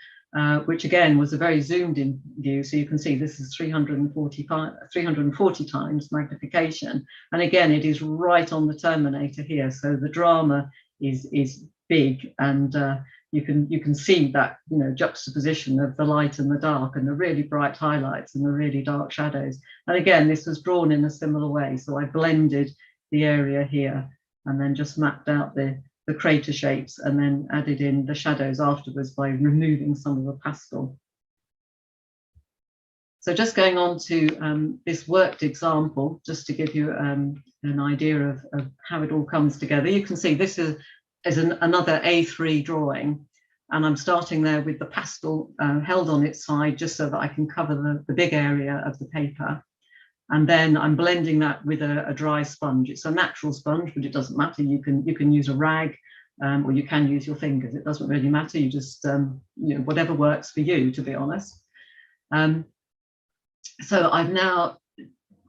which again was a very zoomed in view. So you can see this is 340 times magnification. And again, it is right on the terminator here. So the drama is big, and you can see that, you know, juxtaposition of the light and the dark, and the really bright highlights and the really dark shadows. And again, this was drawn in a similar way. So I blended the area here and then just mapped out the crater shapes, and then added in the shadows afterwards by removing some of the pastel. So just going on to this worked example, just to give you an idea of how it all comes together. You can see this is another A3 drawing, and I'm starting there with the pastel held on its side, just so that I can cover the big area of the paper. And then I'm blending that with a dry sponge. It's a natural sponge, but it doesn't matter. You can use a rag, or you can use your fingers. It doesn't really matter. You just, you know, whatever works for you, to be honest. So I've now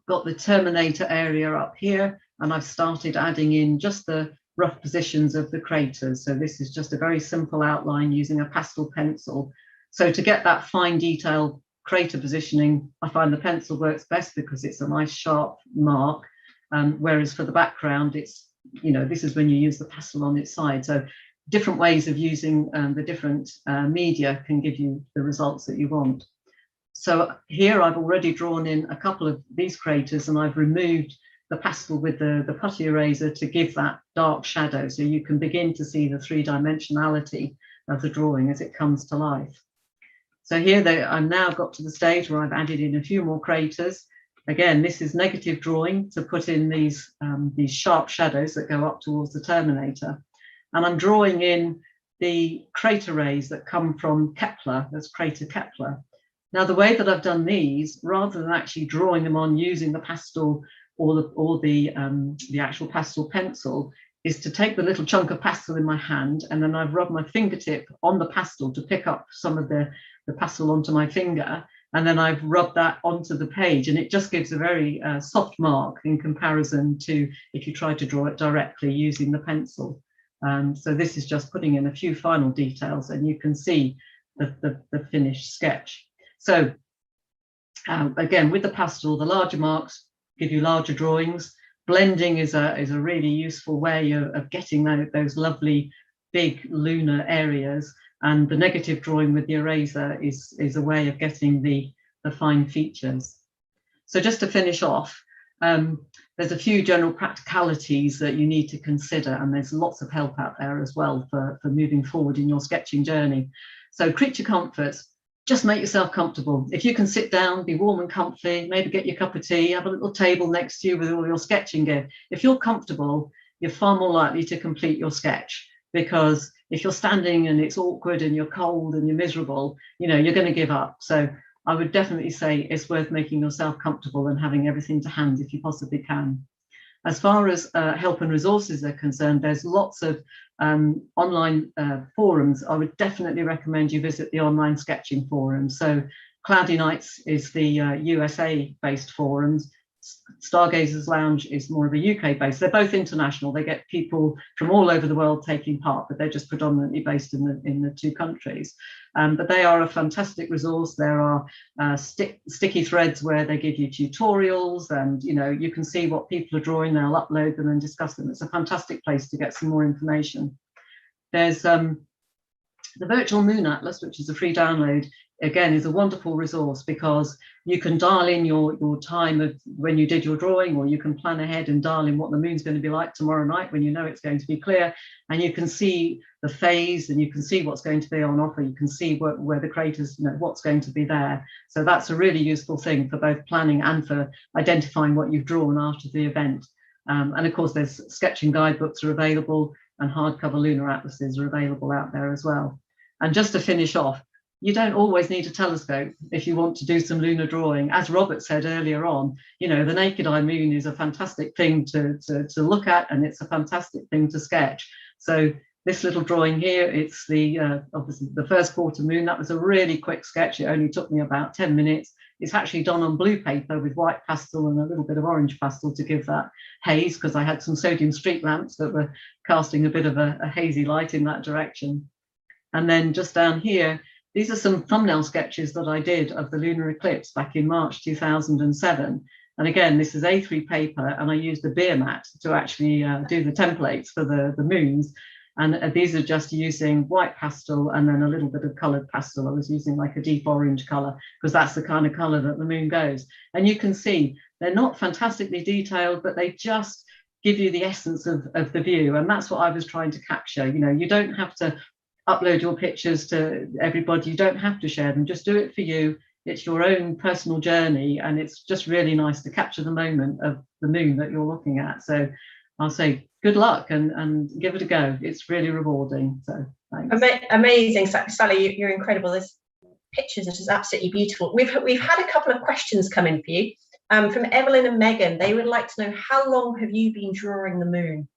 got the terminator area up here, and I've started adding in just the rough positions of the craters. So this is just a very simple outline using a pastel pencil. So to get that fine detail crater positioning, I find the pencil works best because it's a nice sharp mark, whereas for the background, it's, you know, this is when you use the pastel on its side. So different ways of using the different media can give you the results that you want. So here I've already drawn in a couple of these craters, and I've removed the pastel with the putty eraser to give that dark shadow, so you can begin to see the three-dimensionality of the drawing as it comes to life. So here I've now got to the stage where I've added in a few more craters. Again, this is negative drawing to put in these sharp shadows that go up towards the terminator. And I'm drawing in the crater rays that come from Kepler, that's crater Kepler. Now, the way that I've done these, rather than actually drawing them on using the pastel or the actual pastel pencil, is to take the little chunk of pastel in my hand, and then I've rubbed my fingertip on the pastel to pick up some of the pastel onto my finger, and then I've rubbed that onto the page, and it just gives a very soft mark in comparison to if you try to draw it directly using the pencil. So this is just putting in a few final details, and you can see the finished sketch. So again, with the pastel, the larger marks give you larger drawings. Blending is a really useful way of getting those lovely big lunar areas, and the negative drawing with the eraser is a way of getting the fine features. So just to finish off, there's a few general practicalities that you need to consider, and there's lots of help out there as well for moving forward in your sketching journey. So creature comforts. Just make yourself comfortable. If you can sit down, be warm and comfy, maybe get your cup of tea, have a little table next to you with all your sketching gear. If you're comfortable, you're far more likely to complete your sketch, because if you're standing and it's awkward and you're cold and you're miserable, you know, you're going to give up. So I would definitely say it's worth making yourself comfortable and having everything to hand if you possibly can. As far as help and resources are concerned, there's lots of online forums. I would definitely recommend you visit the online sketching forum. So Cloudy Nights is the USA-based forums. Stargazers Lounge is more of a UK-based. They're both international. They get people from all over the world taking part, but they're just predominantly based in the two countries. But they are a fantastic resource. There are sticky threads where they give you tutorials, and you know, you can see what people are drawing. They'll upload them and discuss them. It's a fantastic place to get some more information. There's the Virtual Moon Atlas, which is a free download. Again, is a wonderful resource because you can dial in your time of when you did your drawing, or you can plan ahead and dial in what the moon's going to be like tomorrow night when you know it's going to be clear, and you can see the phase and you can see what's going to be on offer. You can see where the craters, you know, what's going to be there. So that's a really useful thing for both planning and for identifying what you've drawn after the event. And of course, there's sketching guidebooks are available, and hardcover lunar atlases are available out there as well. And just to finish off, you don't always need a telescope if you want to do some lunar drawing. As Robert said earlier on, you know, the naked eye moon is a fantastic thing to look at, and it's a fantastic thing to sketch. So this little drawing here, it's the obviously the first quarter moon. That was a really quick sketch. It only took me about 10 minutes. It's actually done on blue paper with white pastel and a little bit of orange pastel to give that haze, because I had some sodium street lamps that were casting a bit of a hazy light in that direction. And then just down here, these are some thumbnail sketches that I did of the lunar eclipse back in March 2007. And again, this is A3 paper, and I used the beer mat to actually do the templates for the moons. And these are just using white pastel and then a little bit of coloured pastel. I was using like a deep orange colour because that's the kind of colour that the moon goes. And you can see they're not fantastically detailed, but they just give you the essence of the view. And that's what I was trying to capture. You know, you don't have to upload your pictures to everybody. You don't have to share them. Just do it for you. It's your own personal journey. And it's just really nice to capture the moment of the moon that you're looking at. So I'll say good luck and give it a go. It's really rewarding. So thanks. Amazing, Sally. You're incredible. There's pictures are just absolutely beautiful. We've had a couple of questions come in for you from Evelyn and Megan. They would like to know, how long have you been drawing the moon?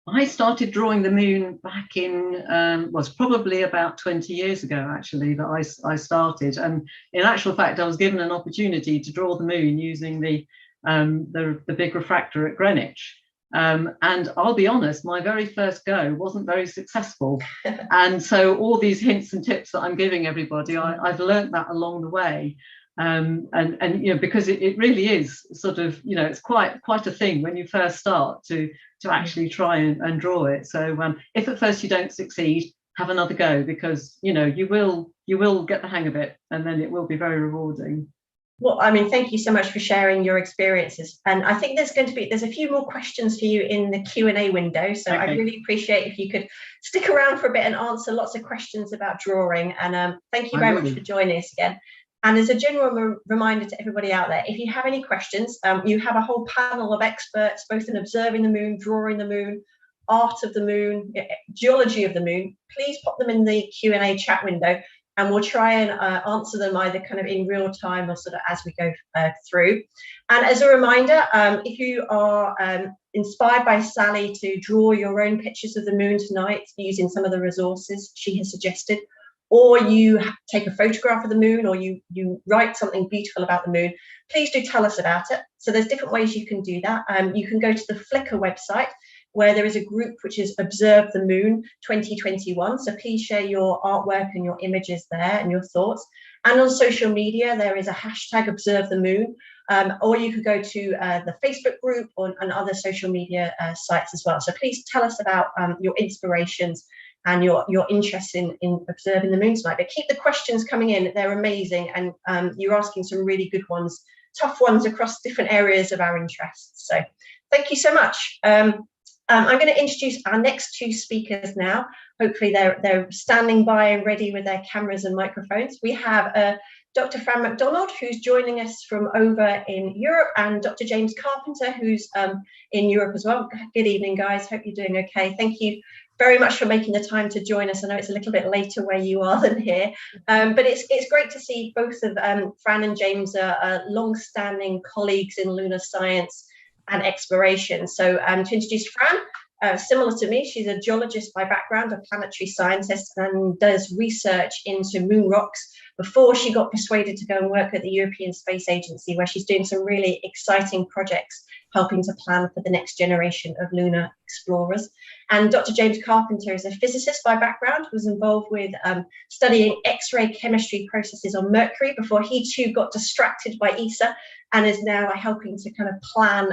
I started drawing the moon back in was probably about 20 years ago, actually, that I started. And in actual fact, I was given an opportunity to draw the moon using the big refractor at Greenwich. And I'll be honest, my very first go wasn't very successful. And so all these hints and tips that I'm giving everybody, I've learned that along the way. And you know, because it really is sort of, you know, it's quite a thing when you first start to actually try and draw it. So if at first you don't succeed, have another go, because you know you will get the hang of it, and then it will be very rewarding. Well, I mean, thank you so much for sharing your experiences. And I think there's a few more questions for you in the Q&A window. So okay. I really appreciate if you could stick around for a bit and answer lots of questions about drawing. And thank you very much for joining us again. And as a general reminder to everybody out there, if you have any questions, you have a whole panel of experts, both in observing the moon, drawing the moon, art of the moon, geology of the moon. Please pop them in the Q&A chat window, and we'll try and answer them either kind of in real time or sort of as we go through. And as a reminder, if you are inspired by Sally to draw your own pictures of the moon tonight using some of the resources she has suggested, or you take a photograph of the moon, or you write something beautiful about the moon, please do tell us about it. So there's different ways you can do that. You can go to the Flickr website, where there is a group which is Observe the Moon 2021. So please share your artwork and your images there and your thoughts. And on social media, there is a hashtag Observe the Moon, or you could go to the Facebook group and other social media sites as well. So please tell us about your inspirations and your interest in observing the moon tonight. But keep the questions coming in, they're amazing. And you're asking some really good ones, tough ones across different areas of our interests. So thank you so much. I'm going to introduce our next two speakers now. Hopefully they're standing by and ready with their cameras and microphones. We have Dr. Fran MacDonald, who's joining us from over in Europe, and Dr. James Carpenter, who's in Europe as well. Good evening, guys. Hope you're doing okay. Thank you very much for making the time to join us. I know it's a little bit later where you are than here, but it's great to see both of Fran and James are long-standing colleagues in lunar science and exploration. So to introduce Fran, similar to me, she's a geologist by background, a planetary scientist, and does research into moon rocks before she got persuaded to go and work at the European Space Agency, where she's doing some really exciting projects helping to plan for the next generation of lunar explorers. And Dr. James Carpenter is a physicist by background, was involved with studying X-ray chemistry processes on Mercury before he too got distracted by ESA, and is now helping to kind of plan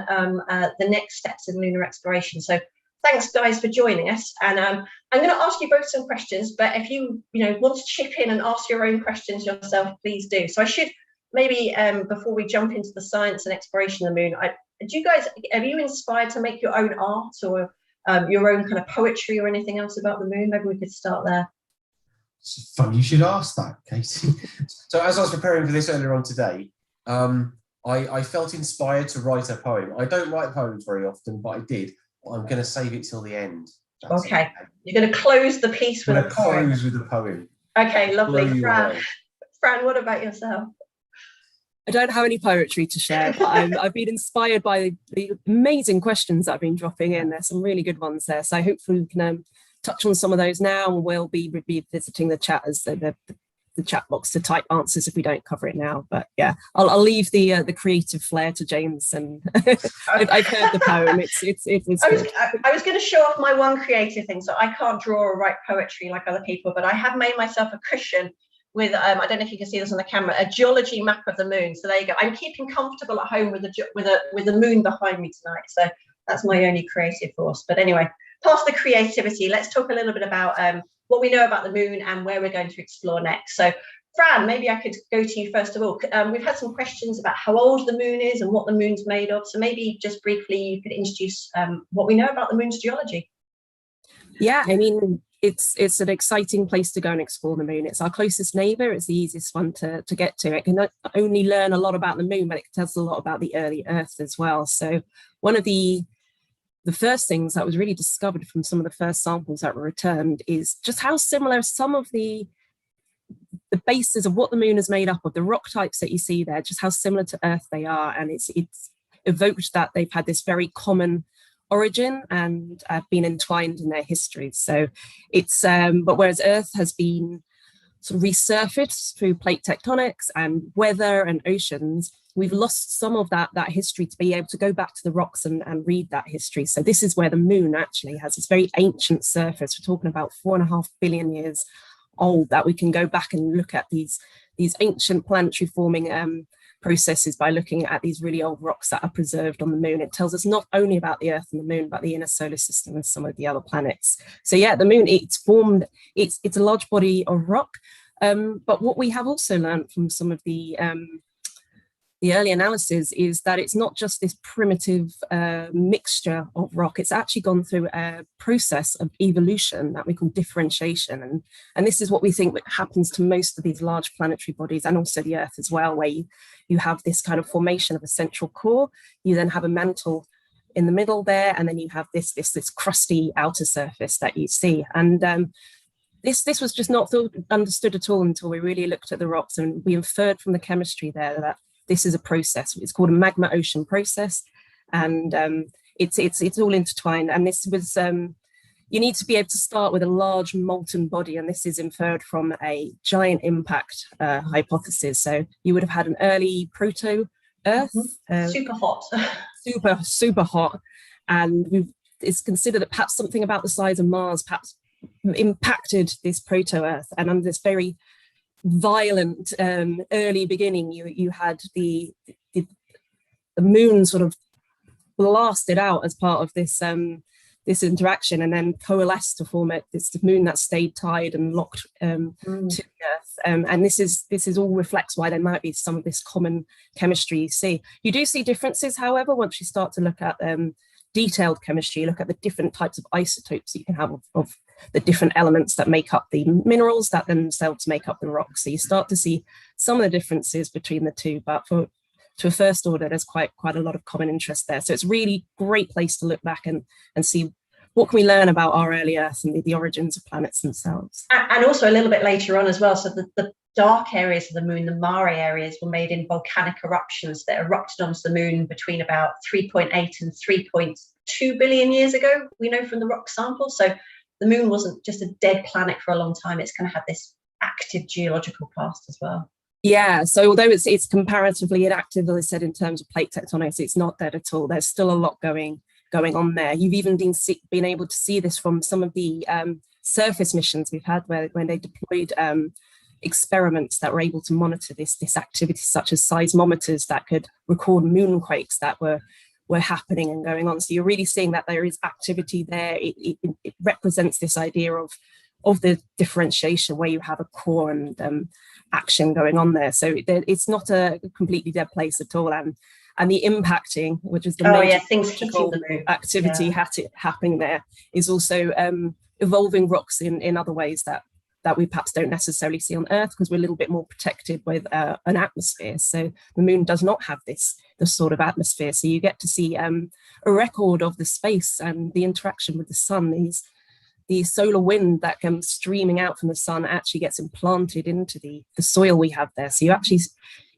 the next steps in lunar exploration. So thanks, guys, for joining us. And I'm going to ask you both some questions, but if you want to chip in and ask your own questions yourself, please do. So I should maybe, before we jump into the science and exploration of the moon, are you inspired to make your own art or your own kind of poetry or anything else about the moon? Maybe we could start there. It's funny you should ask that, Katie. So as I was preparing for this earlier on today, I felt inspired to write a poem. I don't write poems very often, but I did. I'm going to save it till the end. Okay. You're going to close the piece with a poem. Close with a poem. Okay, lovely. Fran, what about yourself? I don't have any poetry to share, but I've been inspired by the amazing questions that have been dropping in. There's some really good ones there. So hopefully we can touch on some of those now, and we'll be revisiting the chat as the chat box to type answers if we don't cover it now. But yeah, I'll leave the creative flair to James. And I've heard the poem. It's I was going to show off my one creative thing. So I can't draw or write poetry like other people, but I have made myself a cushion with I don't know if you can see this on the camera, a geology map of the moon. So there you go. I'm keeping comfortable at home with the moon behind me tonight. So that's my only creative force. But anyway, past the creativity, let's talk a little bit about what we know about the moon and where we're going to explore next. So Fran, maybe I could go to you first of all. We've had some questions about how old the moon is and what the moon's made of. So maybe just briefly you could introduce what we know about the moon's geology. Yeah, I mean, it's an exciting place to go and explore the moon. It's our closest neighbor. It's the easiest one to get to. It can not only learn a lot about the moon, but it tells a lot about the early Earth as well. So one of the first things that was really discovered from some of the first samples that were returned is just how similar some of the bases of what the moon is made up of, the rock types that you see there, just how similar to Earth they are. And it's evoked that they've had this very common origin and been entwined in their histories. So it's, but whereas Earth has been sort of resurfaced through plate tectonics and weather and oceans, we've lost some of that history to be able to go back to the rocks and read that history. So this is where the moon actually has this very ancient surface. We're talking about 4.5 billion years old, that we can go back and look at these ancient planetary forming processes by looking at these really old rocks that are preserved on the moon. It tells us not only about the Earth and the moon, but the inner solar system and some of the other planets. So yeah, the moon, it's a large body of rock. But what we have also learned from some of the early analysis is that it's not just this primitive mixture of rock. It's actually gone through a process of evolution that we call differentiation. And this is what we think happens to most of these large planetary bodies, and also the Earth as well, where you have this kind of formation of a central core. You then have a mantle in the middle there, and then you have this crusty outer surface that you see. And this was just not understood at all until we really looked at the rocks, and we inferred from the chemistry there that this is a process. It's called a magma ocean process, and it's all intertwined. And this was you need to be able to start with a large molten body, and this is inferred from a giant impact hypothesis. So you would have had an early proto-Earth, super hot, super hot, and it's considered that perhaps something about the size of Mars perhaps impacted this proto-Earth, and under this very violent early beginning, you had the moon sort of blasted out as part of this this interaction, and then coalesced to form this moon that stayed tied and locked to the Earth. And this is all reflects why there might be some of this common chemistry you see. You do see differences, however, once you start to look at detailed chemistry, look at the different types of isotopes you can have of the different elements that make up the minerals that themselves make up the rocks. So you start to see some of the differences between the two, but to a first order, there's quite a lot of common interest there. So it's really great place to look back and see what can we learn about our early Earth and the origins of planets themselves. And also a little bit later on as well. So the dark areas of the moon, the mare areas, were made in volcanic eruptions that erupted onto the moon between about 3.8 and 3.2 billion years ago, we know from the rock sample. So the moon wasn't just a dead planet for a long time. It's kind of had this active geological past as well. Yeah, so although it's comparatively inactive, as I said, in terms of plate tectonics, it's not dead at all. There's still a lot going on there. You've even been able to see this from some of the surface missions we've had, when they deployed experiments that were able to monitor this activity, such as seismometers that could record moonquakes that were happening and going on. So you're really seeing that there is activity there. It represents this idea of the differentiation, where you have a core and action going on there. So it's not a completely dead place at all. And the impacting, which is the major things hitting the moon activity happening there, is also evolving rocks in other ways that we perhaps don't necessarily see on Earth, because we're a little bit more protected with an atmosphere. So the moon does not have this sort of atmosphere. So you get to see a record of the space and the interaction with the sun. The solar wind that comes streaming out from the sun actually gets implanted into the soil we have there. So you actually,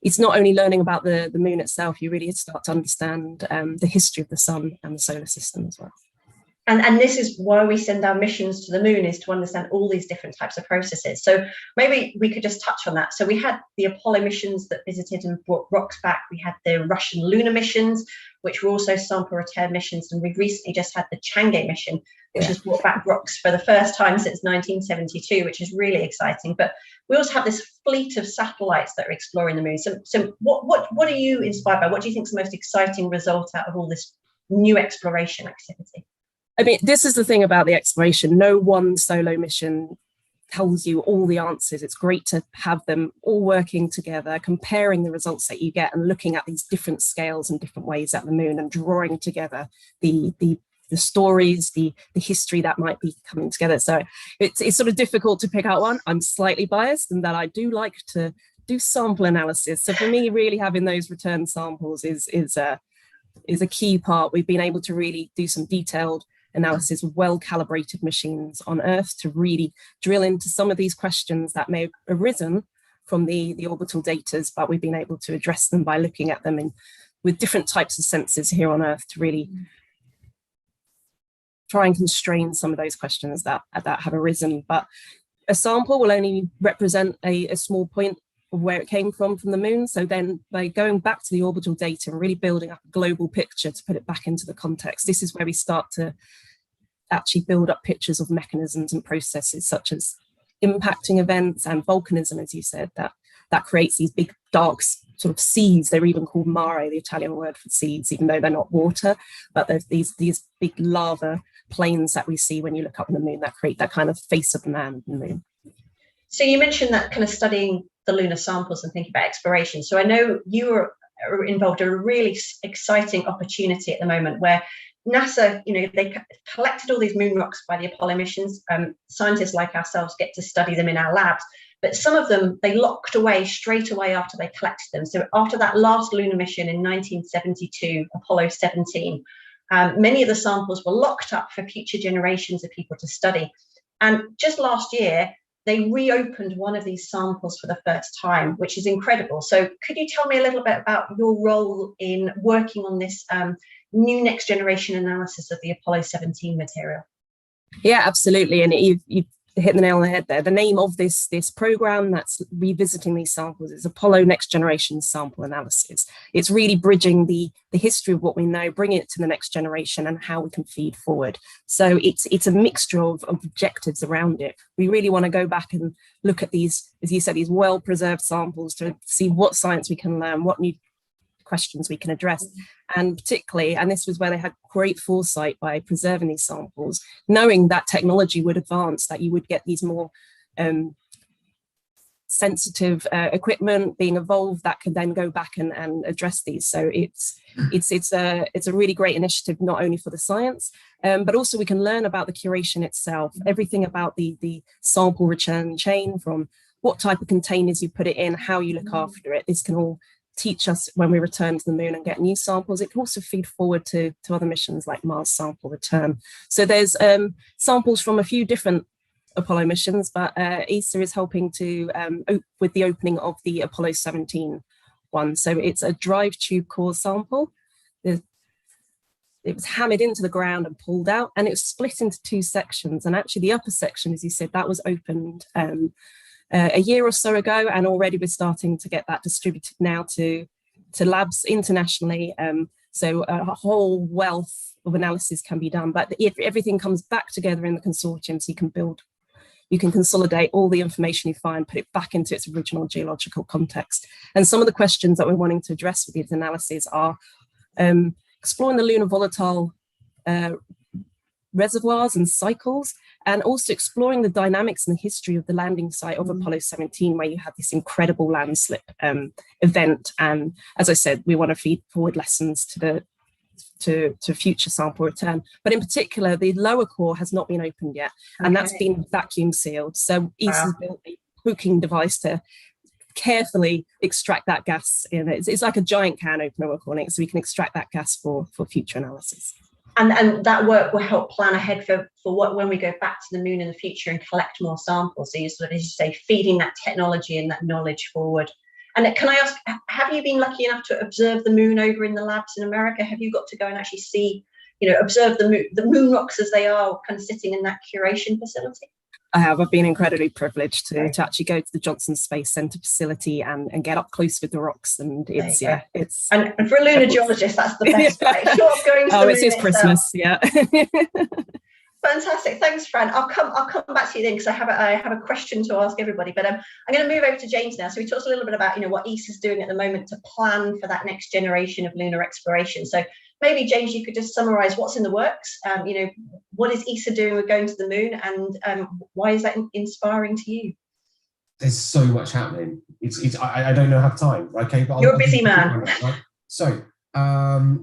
it's not only learning about the moon itself, you really start to understand the history of the sun and the solar system as well. And this is why we send our missions to the moon, is to understand all these different types of processes. So maybe we could just touch on that. So we had the Apollo missions that visited and brought rocks back. We had the Russian lunar missions, which were also sample return missions. And we've recently just had the Chang'e mission, which has brought back rocks for the first time since 1972, which is really exciting. But we also have this fleet of satellites that are exploring the moon. So what are you inspired by? What do you think is the most exciting result out of all this new exploration activity? I mean, this is the thing about the exploration. No one solo mission tells you all the answers. It's great to have them all working together, comparing the results that you get and looking at these different scales and different ways at the moon and drawing together the stories, the history that might be coming together. So it's sort of difficult to pick out one. I'm slightly biased in that I do like to do sample analysis. So for me, really having those return samples is a key part. We've been able to really do some detailed analysis of well-calibrated machines on Earth to really drill into some of these questions that may have arisen from the orbital data, but we've been able to address them by looking at them with different types of sensors here on Earth to really try and constrain some of those questions that have arisen. But a sample will only represent a small point of where it came from the moon. So then by going back to the orbital data and really building up a global picture to put it back into the context, this is where we start to actually build up pictures of mechanisms and processes such as impacting events and volcanism, as you said, that creates these big dark sort of seas. They're even called mare, the Italian word for seas, even though they're not water, but there's these big lava plains that we see when you look up in the moon that create that kind of face of the man in the moon. So you mentioned that kind of studying the lunar samples and thinking about exploration. So I know you are involved in a really exciting opportunity at the moment where NASA, they collected all these moon rocks by the Apollo missions. Scientists like ourselves get to study them in our labs, but some of them they locked away straight away after they collected them. So after that last lunar mission in 1972, Apollo 17, many of the samples were locked up for future generations of people to study. And just last year, they reopened one of these samples for the first time, which is incredible. So could you tell me a little bit about your role in working on this new next generation analysis of the Apollo 17 material? Yeah, absolutely. And you've hit the nail on the head there. The name of this program that's revisiting these samples is Apollo Next Generation Sample Analysis. It's really bridging the history of what we know, bringing it to the next generation and how we can feed forward. So it's a mixture of objectives around it. We really want to go back and look at these, as you said, these well-preserved samples to see what science we can learn, what new questions we can address. And particularly, and this was where they had great foresight by preserving these samples, knowing that technology would advance, that you would get these more sensitive equipment being evolved that could then go back and address these. So it's a really great initiative, not only for the science, but also we can learn about the curation itself, everything about the sample return chain, from what type of containers you put it in, how you look after it. This can all teach us when we return to the moon and get new samples. It can also feed forward to other missions like Mars Sample Return. So there's samples from a few different Apollo missions, but ESA is helping to with the opening of the Apollo 17 one. So it's a drive tube core sample. It was hammered into the ground and pulled out, and it was split into two sections. And actually the upper section, as you said, that was opened a year or so ago, and already we're starting to get that distributed now to labs internationally. So a whole wealth of analysis can be done, but if everything comes back together in the consortium, so you can consolidate all the information you find, put it back into its original geological context. And some of the questions that we're wanting to address with these analyses are exploring the lunar volatile reservoirs and cycles, and also exploring the dynamics and the history of the landing site of Apollo 17, where you had this incredible landslip event. And as I said, we want to feed forward lessons to future sample return. But in particular, the lower core has not been opened yet, and that's been vacuum sealed. So ESA's built a hooking device to carefully extract that gas in it. It's like a giant can opener, we're calling it, so we can extract that gas for future analysis. And that work will help plan ahead for what, when we go back to the moon in the future and collect more samples. So you sort of, as you say, feeding that technology and that knowledge forward. And can I ask, have you been lucky enough to observe the moon over in the labs in America? Have you got to go and actually see observed the moon rocks as they are, kind of sitting in that curation facility? I have. I've been incredibly privileged to actually go to the Johnson Space Centre facility and get up close with the rocks. And it's and for a lunar geologist, that's the best way. Short of going to the moon it's Christmas, yeah. Fantastic, thanks, Fran. I'll come back to you then, because I have a question to ask everybody. But I'm going to move over to James now. So we talked a little bit about what ESA is doing at the moment to plan for that next generation of lunar exploration. So maybe, James, you could just summarise what's in the works. What is ESA doing with going to the moon, and why is that inspiring to you? There's so much happening. I don't know how time. Okay, but you're a busy man. Right? So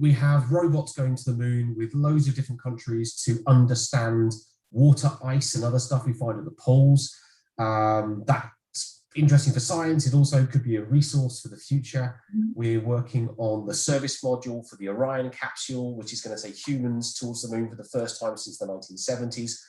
we have robots going to the moon with loads of different countries to understand water, ice, and other stuff we find at the poles. That's interesting for science. It also could be a resource for the future. We're working on the service module for the Orion capsule, which is going to take humans towards the moon for the first time since the 1970s.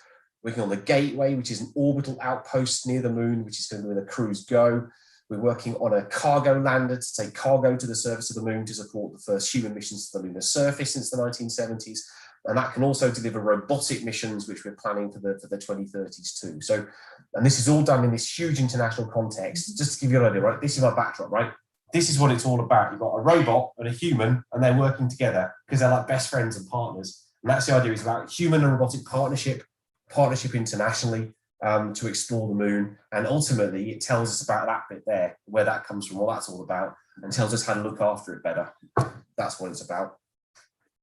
Working on the Gateway, which is an orbital outpost near the moon, which is going to be when the crews go. We're working on a cargo lander to take cargo to the surface of the moon to support the first human missions to the lunar surface since the 1970s. And that can also deliver robotic missions, which we're planning for the 2030s too. So, and this is all done in this huge international context. Just to give you an idea, right? This is my backdrop, right? This is what it's all about. You've got a robot and a human, and they're working together because they're like best friends and partners. And that's the idea. It's about human and robotic partnership internationally, to explore the moon. And ultimately it tells us about that bit there, where that comes from, what that's all about, and tells us how to look after it better. That's what it's about.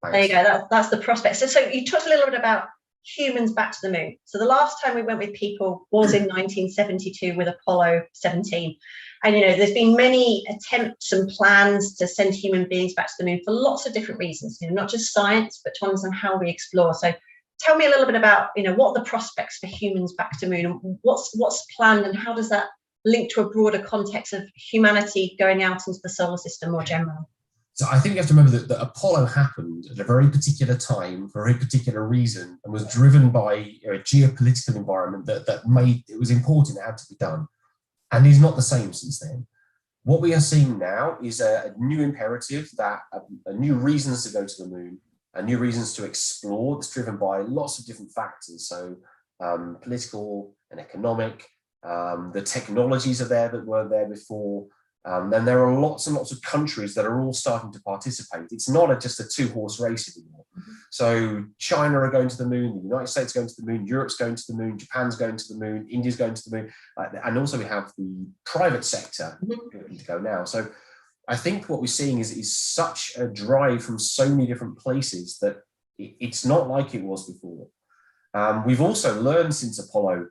Thanks. There you go. That's the prospect. So you talked a little bit about humans back to the moon. So the last time we went with people was in 1972 with Apollo 17. And there's been many attempts and plans to send human beings back to the moon for lots of different reasons, not just science, but to understand how we explore. So tell me a little bit about, what are the prospects for humans back to moon, and what's planned, and how does that link to a broader context of humanity going out into the solar system more generally? So I think you have to remember that Apollo happened at a very particular time for a very particular reason, and was driven by a geopolitical environment that made it was important, it had to be done. And is not the same since then. What we are seeing now is a new imperative, that a new reasons to go to the moon, and new reasons to explore, that's driven by lots of different factors. So political and economic, the technologies are there that weren't there before. And there are lots and lots of countries that are all starting to participate. It's not just a two-horse race anymore. So China are going to the moon, the United States are going to the moon, Europe's going to the moon, Japan's going to the moon, India's going to the moon. And also we have the private sector to go now. So I think what we're seeing is such a drive from so many different places that it's not like it was before. We've also learned since Apollo,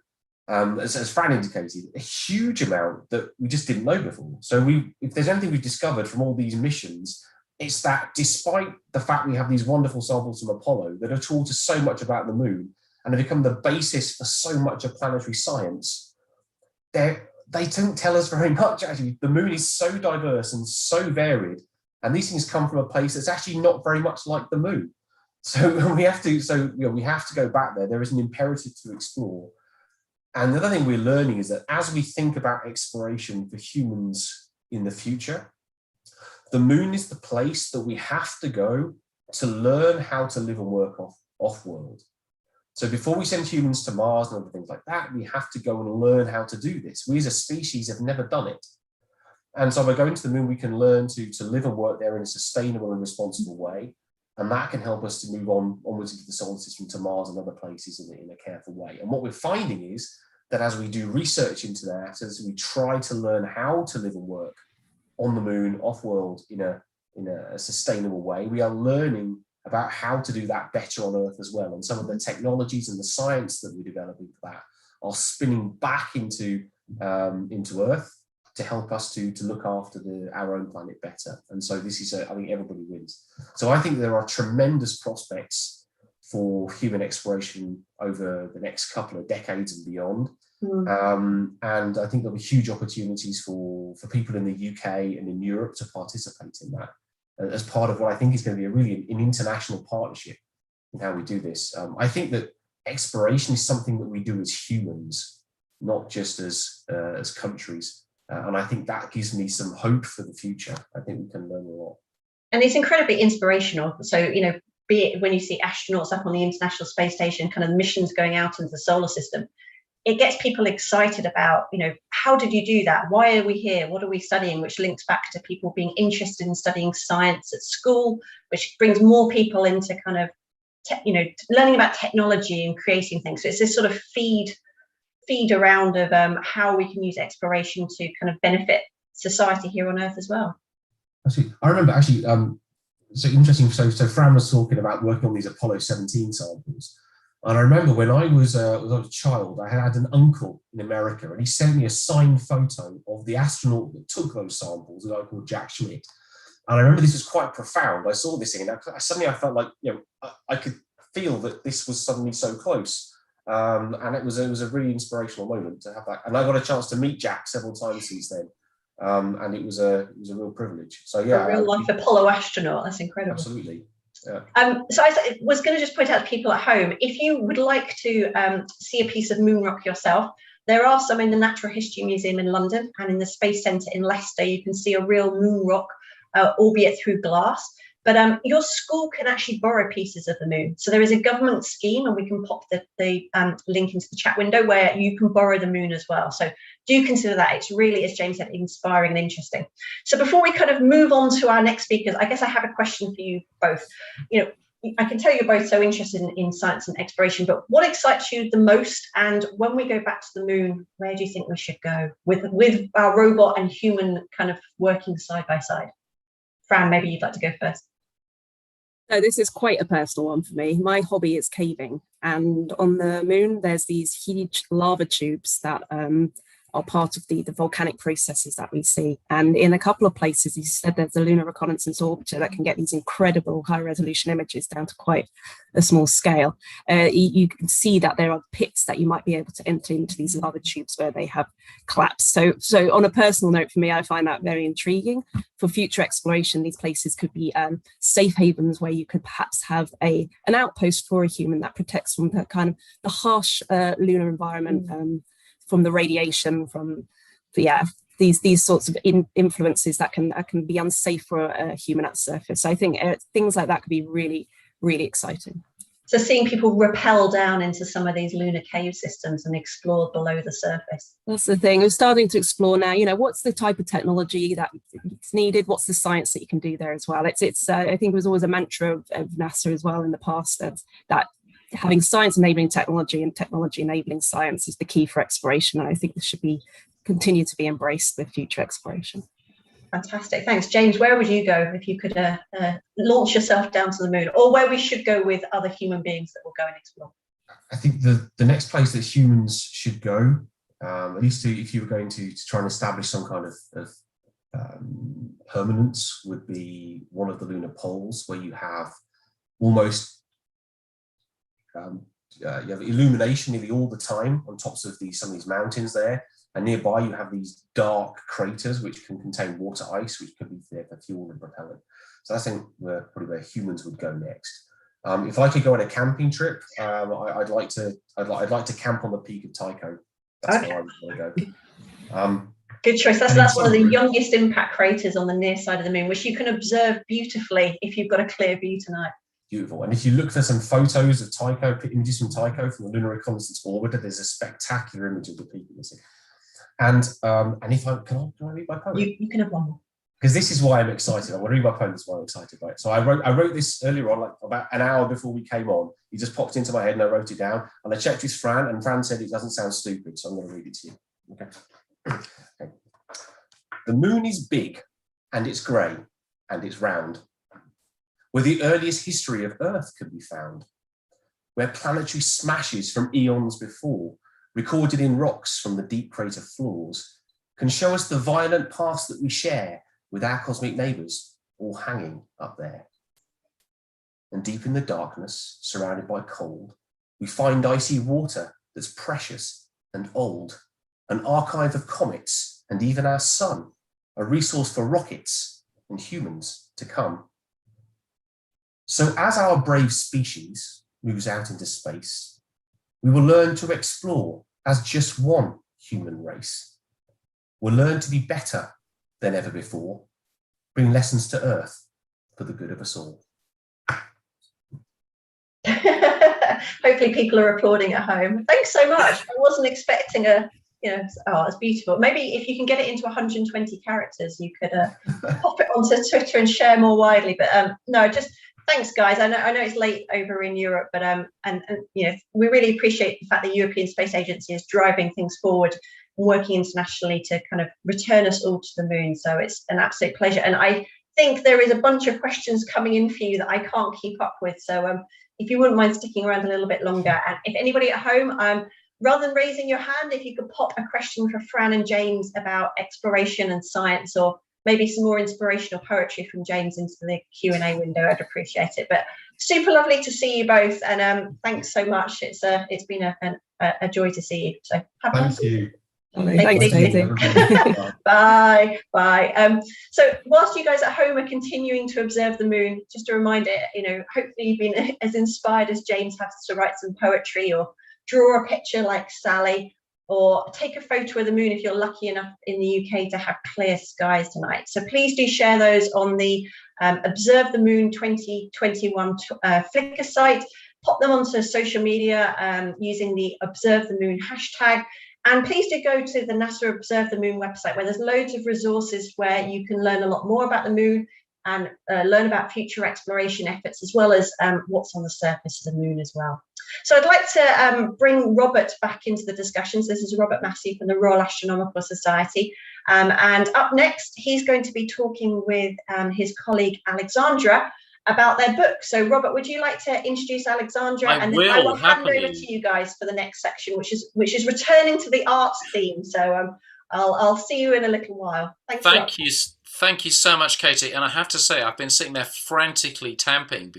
as Fran indicated, a huge amount that we just didn't know before. So if there's anything we've discovered from all these missions, it's that despite the fact we have these wonderful samples from Apollo that have taught us so much about the moon and have become the basis for so much of planetary science, they don't tell us very much, actually. The moon is so diverse and so varied, and these things come from a place that's actually not very much like the moon. So we have to go back there. There is an imperative to explore. And the other thing we're learning is that as we think about exploration for humans in the future, the moon is the place that we have to go to learn how to live and work off-world. So before we send humans to Mars and other things like that, we have to go and learn how to do this. We as a species have never done it. And so by going to the moon, we can learn to live and work there in a sustainable and responsible way. And that can help us to move onwards into the solar system, to Mars and other places in a careful way. And what we're finding is that as we do research into that, as we try to learn how to live and work on the moon, off-world, in a sustainable way, we are learning about how to do that better on Earth as well. And some of the technologies and the science that we're developing for that are spinning back into Earth to help us to look after our own planet better. And so this is, I think everybody wins. So I think there are tremendous prospects for human exploration over the next couple of decades and beyond. And I think there'll be huge opportunities for people in the UK and in Europe to participate in that as part of what I think is going to be an international partnership in how we do this. I think that exploration is something that we do as humans, not just as countries. And I think that gives me some hope for the future. I think we can learn a lot. And it's incredibly inspirational. So, be it when you see astronauts up on the International Space Station, kind of missions going out into the solar system, it gets people excited about, how did you do that? Why are we here? What are we studying? Which links back to people being interested in studying science at school, which brings more people into kind of, learning about technology and creating things. So it's this sort of feed around of how we can use exploration to kind of benefit society here on Earth as well. I remember actually, so interesting. So Fran was talking about working on these Apollo 17 samples. And I remember when I was a child, I had an uncle in America, and he sent me a signed photo of the astronaut that took those samples, a guy called Jack Schmidt. And I remember this was quite profound. I saw this thing, and suddenly I felt like, I could feel that this was suddenly so close. And it was a really inspirational moment to have that. And I got a chance to meet Jack several times since then. And it was a real privilege. So yeah, a real life Apollo astronaut. That's incredible. Absolutely. Yeah. So I was going to just point out to people at home, if you would like to see a piece of moon rock yourself, there are some in the Natural History Museum in London, and in the Space Centre in Leicester you can see a real moon rock, albeit through glass. But your school can actually borrow pieces of the moon. So there is a government scheme, and we can pop the link into the chat window, where you can borrow the moon as well. So do consider that. It's really, as James said, inspiring and interesting. So before we kind of move on to our next speakers, I guess I have a question for you both. I can tell you're both so interested in science and exploration, but what excites you the most? And when we go back to the moon, where do you think we should go with our robot and human kind of working side by side? Fran, maybe you'd like to go first. So this is quite a personal one for me. My hobby is caving, and on the moon there's these huge lava tubes that are part of the volcanic processes that we see. And in a couple of places, you said there's a Lunar Reconnaissance orbiter that can get these incredible high resolution images down to quite a small scale. You can see that there are pits that you might be able to enter into these lava tubes where they have collapsed. So on a personal note for me, I find that very intriguing. For future exploration, these places could be safe havens where you could perhaps have an outpost for a human that protects from the kind of the harsh lunar environment, from the radiation, from these sorts of influences that can be unsafe for a human at the surface. So I think things like that could be really, really exciting. So seeing people rappel down into some of these lunar cave systems and explore below the surface. That's the thing. We're starting to explore now, what's the type of technology that's needed? What's the science that you can do there as well? It's I think it was always a mantra of NASA as well in the past, that having science enabling technology and technology enabling science is the key for exploration. And I think this should continue to be embraced with future exploration. Fantastic, thanks. James, where would you go if you could launch yourself down to the moon, or where we should go with other human beings that will go and explore? I think the next place that humans should go, at least if you were going to try and establish some kind of permanence, would be one of the lunar poles, where you have almost you have illumination nearly all the time on tops of some of these mountains there, and nearby you have these dark craters which can contain water ice, which could be there for fuel and propellant. So I think probably where humans would go next. If I could go on a camping trip, I'd like to camp on the peak of Tycho. That's where I would want to go. Good choice. That's one of the youngest impact craters on the near side of the moon, which you can observe beautifully if you've got a clear view tonight. Beautiful. And if you look for some photos of Tycho, images from Tycho from the Lunar Reconnaissance orbiter, there's a spectacular image of the peak of this thing. And if I can I read my poem? You can have one more. Because this is why I'm excited. I want to read my poem. That's why I'm excited about it. So I wrote this earlier on, like about an hour before we came on. It just popped into my head and I wrote it down. And I checked with Fran, and Fran said it doesn't sound stupid, so I'm going to read it to you. Okay. The moon is big, and it's grey, and it's round, where the earliest history of Earth can be found, where planetary smashes from eons before, recorded in rocks from the deep crater floors, can show us the violent past that we share with our cosmic neighbours, all hanging up there. And deep in the darkness, surrounded by cold, we find icy water that's precious and old, an archive of comets and even our sun, a resource for rockets and humans to come. So as our brave species moves out into space, we will learn to explore as just one human race. We'll learn to be better than ever before, bring lessons to Earth for the good of us all. Hopefully people are applauding at home. Thanks so much. I wasn't expecting oh, it's beautiful. Maybe if you can get it into 120 characters, you could pop it onto Twitter and share more widely. But no, just thanks, guys. I know it's late over in Europe, but and we really appreciate the fact that the European Space Agency is driving things forward, working internationally to kind of return us all to the moon. So it's an absolute pleasure. And I think there is a bunch of questions coming in for you that I can't keep up with. So if you wouldn't mind sticking around a little bit longer, and if anybody at home, rather than raising your hand, if you could pop a question for Fran and James about exploration and science, or maybe some more inspirational poetry from James into the Q&A window, I'd appreciate it. But super lovely to see you both, and thanks so much. It's been a joy to see you. So Thank you. Thanks, Daisy. Bye. So whilst you guys at home are continuing to observe the moon, just a reminder, hopefully you've been as inspired as James has to write some poetry, or draw a picture like Sally, or take a photo of the moon if you're lucky enough in the UK to have clear skies tonight. So please do share those on the Observe the Moon 2021 Flickr site. Pop them onto social media using the Observe the Moon hashtag. And please do go to the NASA Observe the Moon website, where there's loads of resources where you can learn a lot more about the moon and learn about future exploration efforts, as well as what's on the surface of the moon as well. So I'd like to bring Robert back into the discussions. This is Robert Massey from the Royal Astronomical Society. And up next, he's going to be talking with his colleague Alexandra about their book. So Robert, would you like to introduce Alexandra? And then I will hand over to you guys for the next section, which is returning to the arts theme. So I'll see you in a little while. Thank you so much, Katie. And I have to say, I've been sitting there frantically typing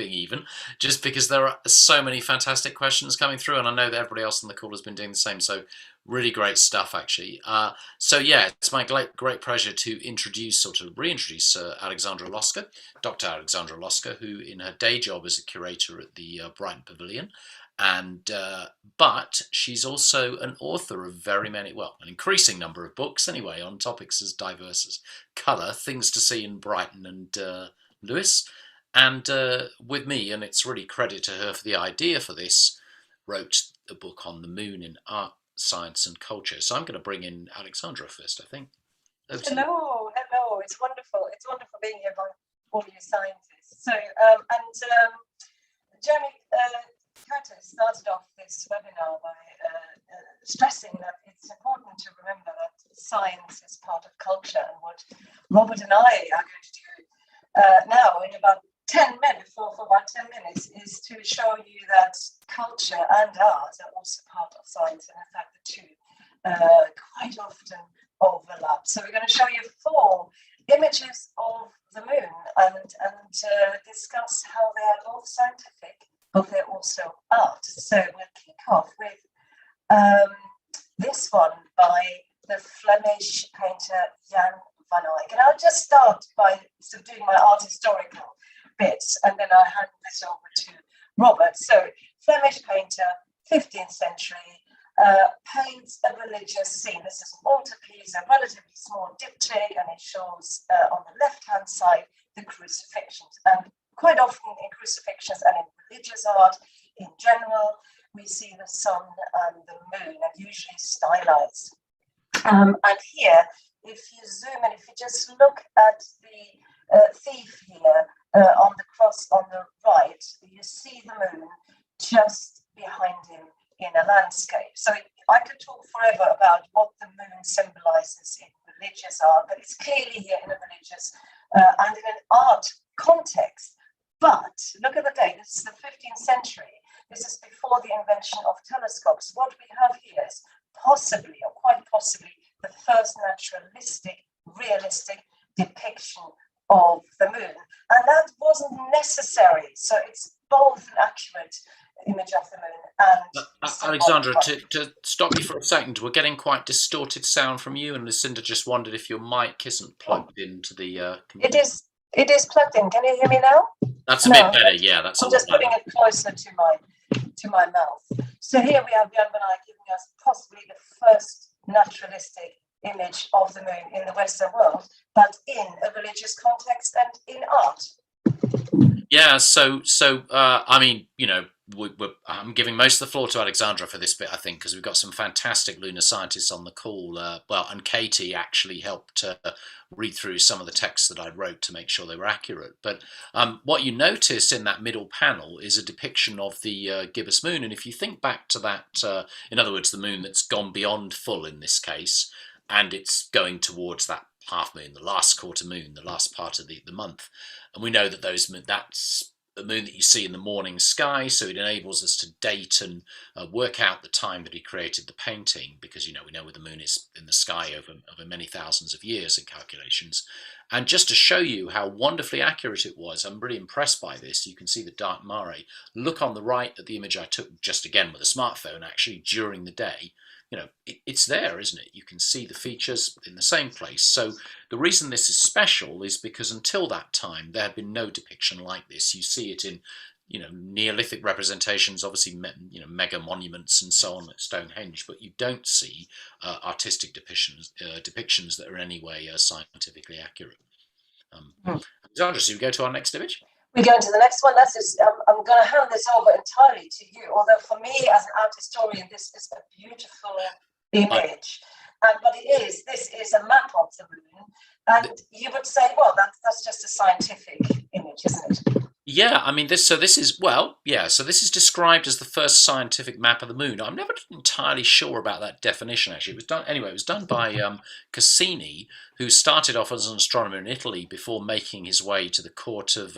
even, just because there are so many fantastic questions coming through, and I know that everybody else on the call has been doing the same. So really great stuff, actually. So yeah, it's my great pleasure to introduce, or to reintroduce Alexandra Loska, Dr. Alexandra Loska, who in her day job is a curator at the Brighton Pavilion, and but she's also an author of an increasing number of books anyway, on topics as diverse as colour, things to see in Brighton and Lewis, and with me, and it's really credit to her for the idea for this, wrote a book on the moon in art, science and culture. So I'm going to bring in Alexandra first, I think. Hello. It's wonderful being here by all you scientists. So, Jeremy Curtis started off this webinar by stressing that it's important to remember that science is part of culture, and what Robert and I are going to do now in about 10 minutes, for about 10 minutes, is to show you that culture and art are also part of science, and in fact the two quite often overlap. So we're going to show you 4 images of the moon and discuss how they are both scientific, but they're also art. So we'll kick off with this one by the Flemish painter Jan van Eyck. And I'll just start by doing my art historical bits, and then I'll hand this over to Robert. So, Flemish painter, 15th century, paints a religious scene. This is an altarpiece, a relatively small diptych, and it shows on the left-hand side the crucifixions. And quite often in crucifixions and in religious art in general, we see the sun and the moon, and usually stylized. And here, if you zoom in, if you just look at the thief here, on the cross on the right, you see the moon just behind him in a landscape. So I could talk forever about what the moon symbolizes in religious art, but it's clearly here in a religious and in an art context. But look at the date, this is the 15th century. This is before the invention of telescopes. What we have here is possibly, or quite possibly, the first naturalistic, realistic depiction of the moon, and that wasn't necessary. So it's both an accurate image of the moon and Alexandra, to stop you for a second, we're getting quite distorted sound from you, and Lucinda just wondered if your mic isn't plugged into the computer. It is plugged in. Can you hear me now? That's a bit better. Yeah, that's. I'm just putting it closer to my mouth. So here we have Jan van Eyck giving us possibly the first naturalistic image of the moon in the Western world, but in a religious context and in art. Yeah, so I mean, you know, I'm giving most of the floor to Alexandra for this bit, I think, because we've got some fantastic lunar scientists on the call. Well, and Katie actually helped read through some of the texts that I wrote to make sure they were accurate. But what you notice in that middle panel is a depiction of the gibbous moon. And if you think back to that, in other words, the moon that's gone beyond full in this case, and it's going towards that half moon, the last quarter moon, the last part of the month. And we know that that's the moon that you see in the morning sky, so it enables us to date and work out the time that he created the painting, because, you know, we know where the moon is in the sky over many thousands of years in calculations. And just to show you how wonderfully accurate it was, I'm really impressed by this. You can see the dark mare. Look on the right at the image I took just again with a smartphone actually during the day. You know, it's there, isn't it? You can see the features in the same place. So the reason this is special is because until that time, there had been no depiction like this. You see it in, you know, Neolithic representations, obviously, you know, mega monuments and so on at Stonehenge, but you don't see artistic depictions that are in any way scientifically accurate. Alexandra, so we go to our next image. We go into the next one. I'm going to hand this over entirely to you. Although for me, as an art historian, this is a beautiful image. But this is a map of the moon. And you would say, well, that's just a scientific image, isn't it? Yeah, I mean, this is described as the first scientific map of the moon. I'm never entirely sure about that definition, actually. It was done by Cassini, who started off as an astronomer in Italy before making his way to the court of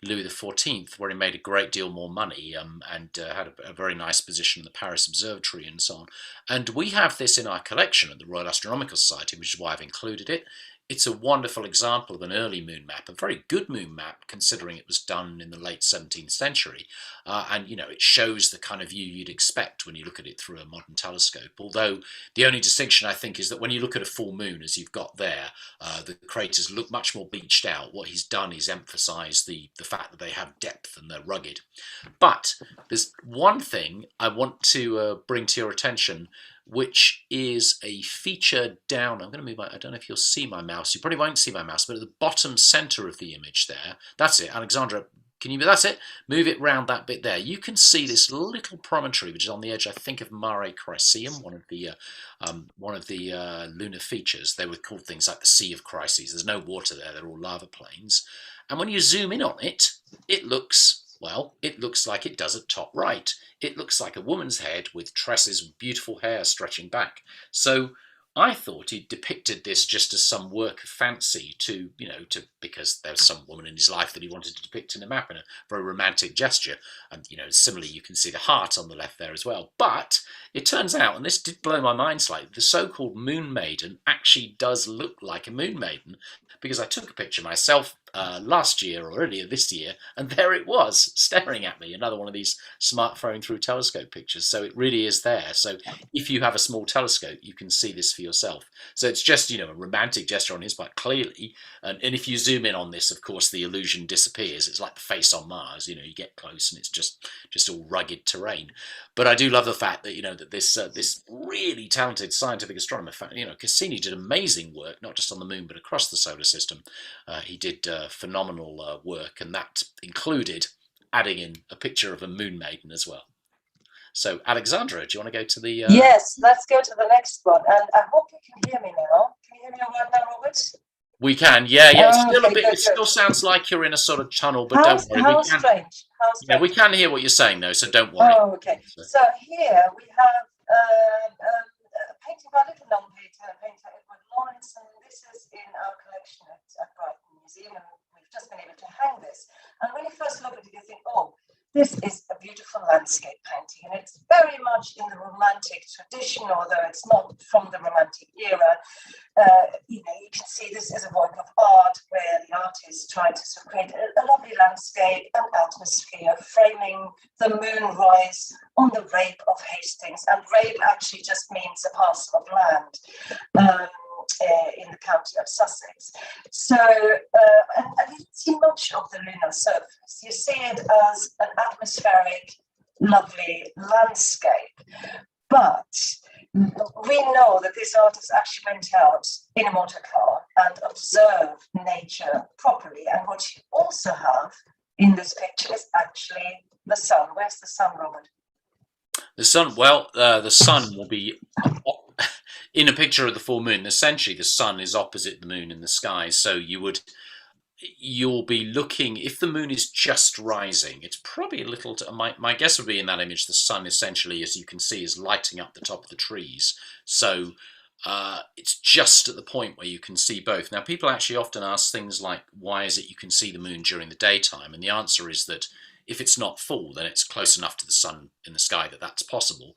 Louis XIV, where he made a great deal more money and had a very nice position in the Paris Observatory and so on. And we have this in our collection at the Royal Astronomical Society, which is why I've included it. It's a wonderful example of an early moon map, a very good moon map considering it was done in the late 17th century. And, you know, it shows the kind of view you'd expect when you look at it through a modern telescope. Although the only distinction, I think, is that when you look at a full moon, as you've got there, the craters look much more beached out. What he's done is emphasize the fact that they have depth and they're rugged. But there's one thing I want to bring to your attention, which is a feature down. I'm going to move I don't know if you'll see my mouse. You probably won't see my mouse, but at the bottom center of the image there, that's it. Alexandra, that's it. Move it round that bit there. You can see this little promontory, which is on the edge, I think, of Mare Crisium, one of the lunar features. They were called things like the Sea of Crises. There's no water there. They're all lava plains. And when you zoom in on it, it looks like it does at top right. It looks like a woman's head with tresses of beautiful hair stretching back. So I thought he depicted this just as some work of fancy because there's some woman in his life that he wanted to depict in a map in a very romantic gesture. And, you know, similarly, you can see the heart on the left there as well. But it turns out, and this did blow my mind slightly, the so-called moon maiden actually does look like a moon maiden, because I took a picture myself last year or earlier this year, and there it was staring at me, another one of these smartphone through telescope pictures. So it really is there. So if you have a small telescope, you can see this for yourself. So it's just, you know, a romantic gesture on his part, clearly. And if you zoom in on this, of course, the illusion disappears. It's like the face on Mars. You know, you get close and it's just all rugged terrain. But I do love the fact that, you know, that this really talented scientific astronomer, you know, Cassini did amazing work, not just on the moon, but across the solar system. He did phenomenal work, and that included adding in a picture of a moon maiden as well. So, Alexandra, do you want to go to the... Yes, let's go to the next one. And I hope you can hear me now. Can you hear me all right now, Robert? We can, yeah. It's still okay, a bit. It still sounds like you're in a sort of tunnel, but don't worry. How strange. Yeah, we can hear what you're saying, though, so don't worry. Oh, okay. So here we have a painting by a little known painter Edward Lawrence, and this is in our collection at Brighton Museum, and we've just been able to hang this. And when you first look at it, you think, oh, this is a beautiful landscape painting, and it's very much in the romantic tradition, although it's not from the romantic era. You know, you can see this as a work of art where the artist tried to sort of create a lovely landscape and atmosphere, framing the moonrise on the Rape of Hastings. And Rape actually just means a parcel of land in the county of Sussex. So, and you don't see much of the lunar surface. You see it as an atmospheric, lovely landscape. But we know that this artist actually went out in a motor car and observed nature properly. And what you also have in this picture is actually the sun. Where's the sun, Robert? The sun, well, the sun will be in a picture of the full moon. Essentially, the sun is opposite the moon in the sky. So you'll be looking, if the moon is just rising, it's probably a little, my guess would be in that image, the sun essentially, as you can see, is lighting up the top of the trees. So it's just at the point where you can see both. Now, people actually often ask things like, why is it you can see the moon during the daytime? And the answer is that if it's not full, then it's close enough to the sun in the sky that that's possible.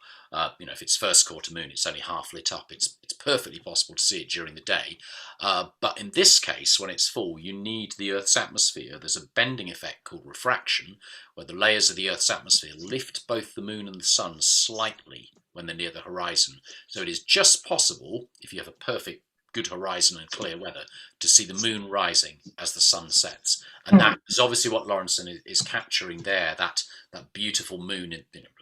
If it's first quarter moon, it's only half lit up. It's perfectly possible to see it during the day. But in this case, when it's full, you need the Earth's atmosphere. There's a bending effect called refraction, where the layers of the Earth's atmosphere lift both the moon and the sun slightly when they're near the horizon. So it is just possible, if you have a perfect good horizon and clear weather, to see the moon rising as the sun sets. And that is obviously what Lawrenson is capturing there, that beautiful moon,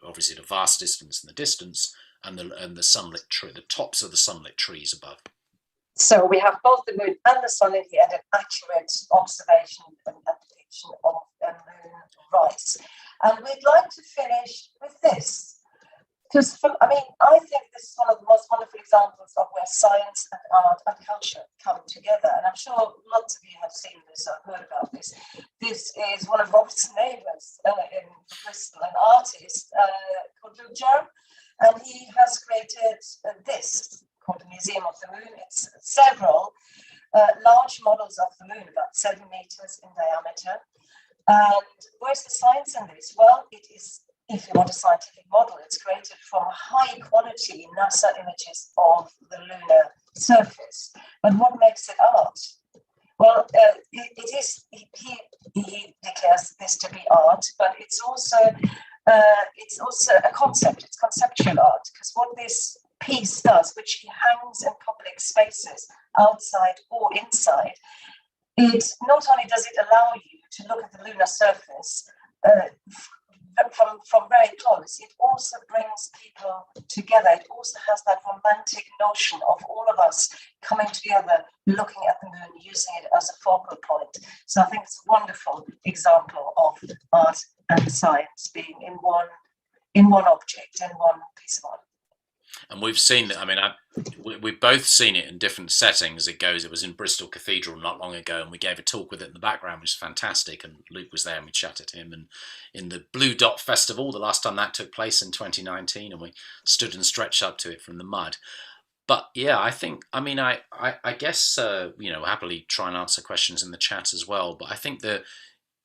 obviously at a vast distance in the distance, and the sunlit tree, the tops of the sunlit trees above. So we have both the moon and the sun in here, and an accurate observation and depiction of the moon rise. And we'd like to finish with this. Because, I think this is one of the most wonderful examples of where science and art and culture come together. And I'm sure lots of you have seen this or heard about this. This is one of Robert's neighbours in Bristol, an artist called Lunar. And he has created this called the Museum of the Moon. It's several large models of the moon, about 7 meters in diameter. And where's the science in this? Well, it is, if you want a scientific model, it's created from high quality NASA images of the lunar surface. But what makes it art? Well, he declares this to be art, but it's also a concept. It's conceptual art, because what this piece does, which he hangs in public spaces, outside or inside, it not only does it allow you to look at the lunar surface from very close, it also brings people together. It also has that romantic notion of all of us coming together, looking at the moon, using it as a focal point. So I think it's a wonderful example of art and science being in one object, in one piece of art. And we've seen that. We've both seen it in different settings. It was in Bristol Cathedral not long ago, and we gave a talk with it in the background, which was fantastic. And Luke was there, and we chatted to him. And in the Blue Dot Festival, the last time that took place in 2019, and we stood and stretched up to it from the mud. But yeah, I think, I guess, happily try and answer questions in the chat as well. But I think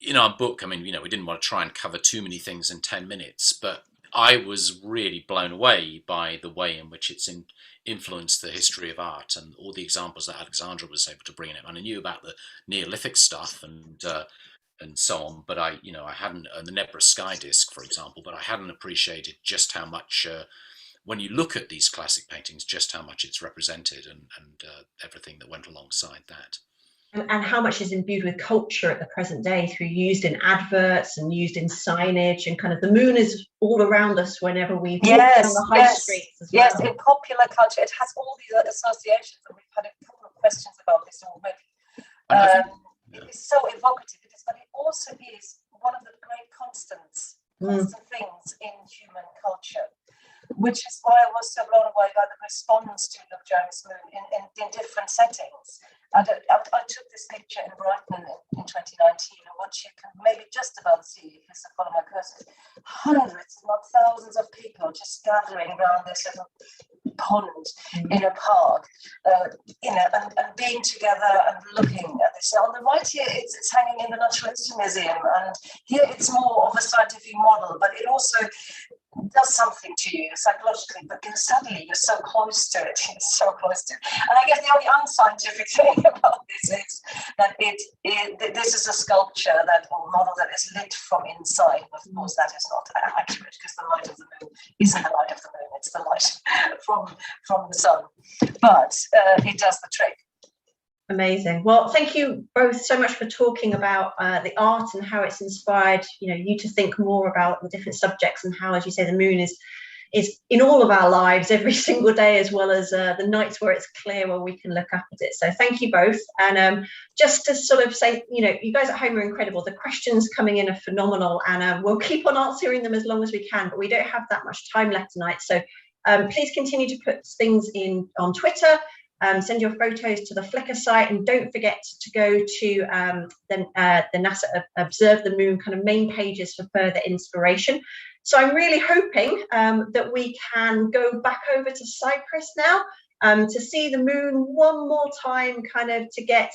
in our book, we didn't want to try and cover too many things in 10 minutes, but I was really blown away by the way in which it's influenced the history of art and all the examples that Alexandra was able to bring in it. And I knew about the Neolithic stuff and so on, but I hadn't, the Nebra Sky Disc, for example, but I hadn't appreciated just how much, when you look at these classic paintings, just how much it's represented and everything that went alongside that. And how much is imbued with culture at the present day, through used in adverts and used in signage, and kind of the moon is all around us whenever we walk down the high streets as well. Yes, in popular culture, it has all these associations, and we've had a couple of questions about this already. It's so evocative, but it also is one of the great constant things in human culture, which is why I was so blown away by the response to Look Jones' Moon in different settings. I took this picture in Brighton in 2019, and what you can maybe just about see, if you follow my cursor, hundreds, not thousands of people just gathering around this little pond in a park, and being together and looking at this. Now, on the right here, it's hanging in the Natural History Museum, and here it's more of a scientific model, but it also does something to you psychologically, but then suddenly you're so close to it. And I guess the only unscientific thing about this is that this is a sculpture or model that is lit from inside. Of course, that is not accurate, because the light of the moon isn't the light of the moon, it's the light from the sun. But it does the trick. Amazing. Well, thank you both so much for talking about the art and how it's inspired you to think more about the different subjects, and how, as you say, the moon is is in all of our lives every single day, as well as the nights where it's clear, where we can look up at it. So thank you both. And just to sort of say, you know, you guys at home are incredible. The questions coming in are phenomenal, and we'll keep on answering them as long as we can, but we don't have that much time left tonight. So please continue to put things in on Twitter. Send your photos to the Flickr site, and don't forget to go to the NASA Observe the Moon kind of main pages for further inspiration. So I'm really hoping that we can go back over to Cyprus now to see the moon one more time, kind of to get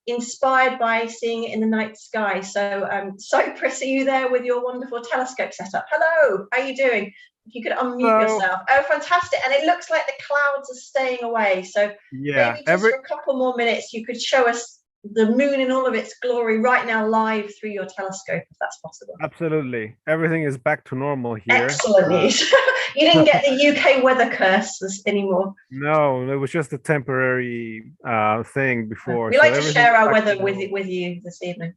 inspired by seeing it in the night sky. So Cyprus, are you there with your wonderful telescope setup? Hello, how are you doing? If you could unmute yourself. Oh, fantastic. And it looks like the clouds are staying away. So yeah, maybe just for a couple more minutes, you could show us the moon in all of its glory right now live through your telescope, if that's possible. Absolutely. Everything is back to normal here. Excellent news. You didn't get the UK weather curse anymore. No, it was just a temporary thing before. We like to share our weather with you this evening.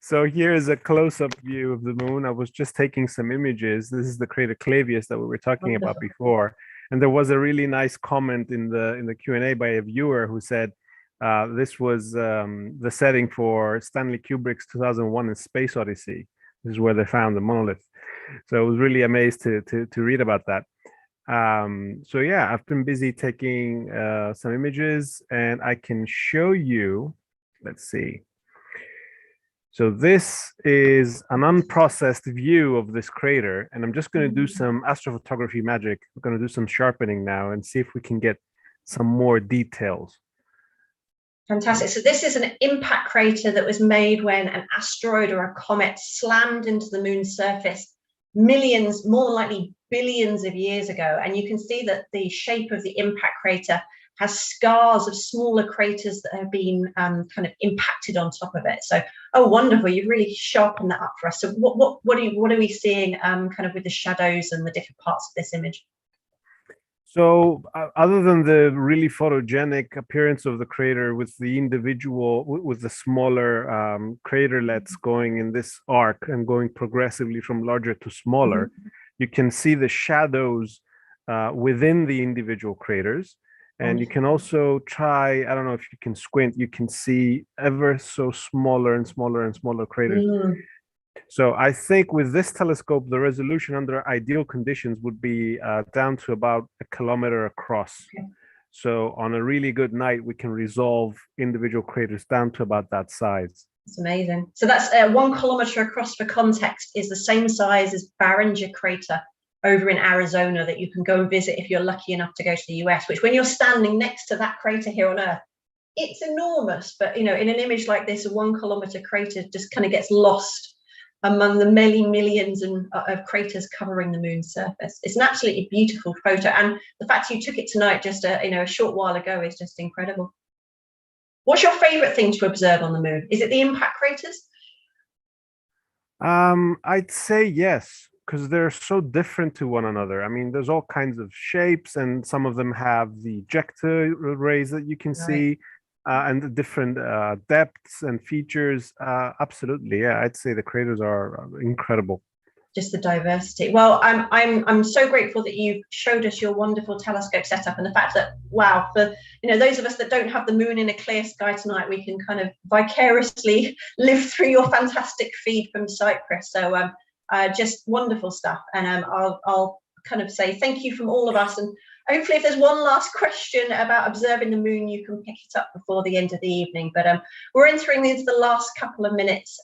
So here is a close-up view of the moon. I was just taking some images. This is the crater Clavius that we were talking about before, and there was a really nice comment in the Q&A by a viewer who said this was the setting for Stanley Kubrick's 2001: A Space Odyssey. This is where they found the monolith. So I was really amazed to read about that. So yeah, I've been busy taking some images, and I can show you. Let's see. So this is an unprocessed view of this crater, and I'm just going to do some astrophotography magic. We're going to do some sharpening now and see if we can get some more details. Fantastic. So this is an impact crater that was made when an asteroid or a comet slammed into the moon's surface millions, more than likely billions of years ago. And you can see that the shape of the impact crater has scars of smaller craters that have been kind of impacted on top of it. So, oh, wonderful! You've really sharpened that up for us. So, what are we seeing, kind of with the shadows and the different parts of this image? So, other than the really photogenic appearance of the crater with the individual, with the smaller craterlets going in this arc and going progressively from larger to smaller, you can see the shadows within the individual craters. And you can also try, I don't know if you can squint, you can see ever so smaller and smaller and smaller craters. So I think with this telescope, the resolution under ideal conditions would be down to about 1 kilometer across. Okay. So on a really good night, we can resolve individual craters down to about that size. It's amazing. So that's 1 kilometer across, for context, is the same size as Barringer crater over in Arizona that you can go and visit if you're lucky enough to go to the US, which when you're standing next to that crater here on Earth, it's enormous. But, you know, in an image like this, a 1 kilometer crater just kind of gets lost among the many millions of craters covering the moon's surface. It's an absolutely beautiful photo. And the fact you took it tonight just a short while ago is just incredible. What's your favorite thing to observe on the moon? Is it the impact craters? I'd say yes, because they're so different to one another. I mean, there's all kinds of shapes, and some of them have the ejector rays that you can see, and the different depths and features. Absolutely, yeah. I'd say the craters are incredible. Just the diversity. Well, I'm so grateful that you showed us your wonderful telescope setup, and the fact that, wow, for those of us that don't have the moon in a clear sky tonight, we can kind of vicariously live through your fantastic feed from Cyprus. So just wonderful stuff. And I'll kind of say thank you from all of us, and hopefully if there's one last question about observing the moon, you can pick it up before the end of the evening. But we're entering into the last couple of minutes.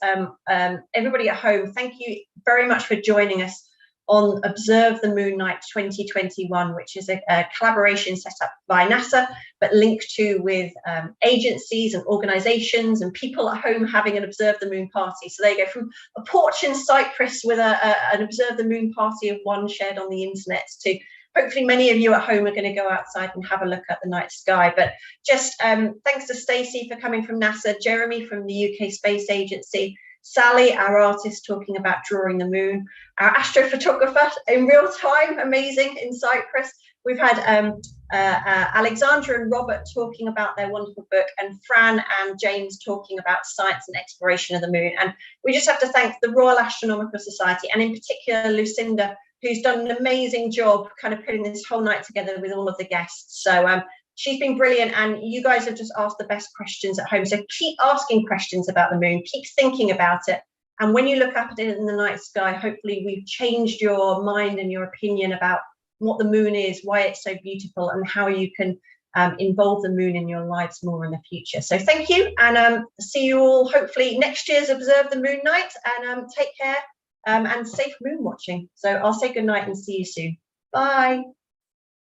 Everybody at home, thank you very much for joining us on Observe the Moon Night 2021, which is a collaboration set up by NASA, but linked to with agencies and organizations and people at home having an Observe the Moon party. So there you go, from a porch in Cyprus with an Observe the Moon party of one shared on the internet, to hopefully many of you at home are going to go outside and have a look at the night sky. But just thanks to Stacey for coming from NASA, Jeremy from the UK Space Agency, Sally, our artist, talking about drawing the moon, our astrophotographer in real time, amazing, in Cyprus. We've had Alexandra and Robert talking about their wonderful book, and Fran and James talking about science and exploration of the moon. And we just have to thank the Royal Astronomical Society, and in particular Lucinda, who's done an amazing job kind of putting this whole night together with all of the guests. So she's been brilliant, and you guys have just asked the best questions at home. So keep asking questions about the moon, keep thinking about it. And when you look up at it in the night sky, hopefully we've changed your mind and your opinion about what the moon is, why it's so beautiful, and how you can involve the moon in your lives more in the future. So thank you, and see you all hopefully next year's Observe the Moon Night, and take care and safe moon watching. So I'll say good night and see you soon. Bye.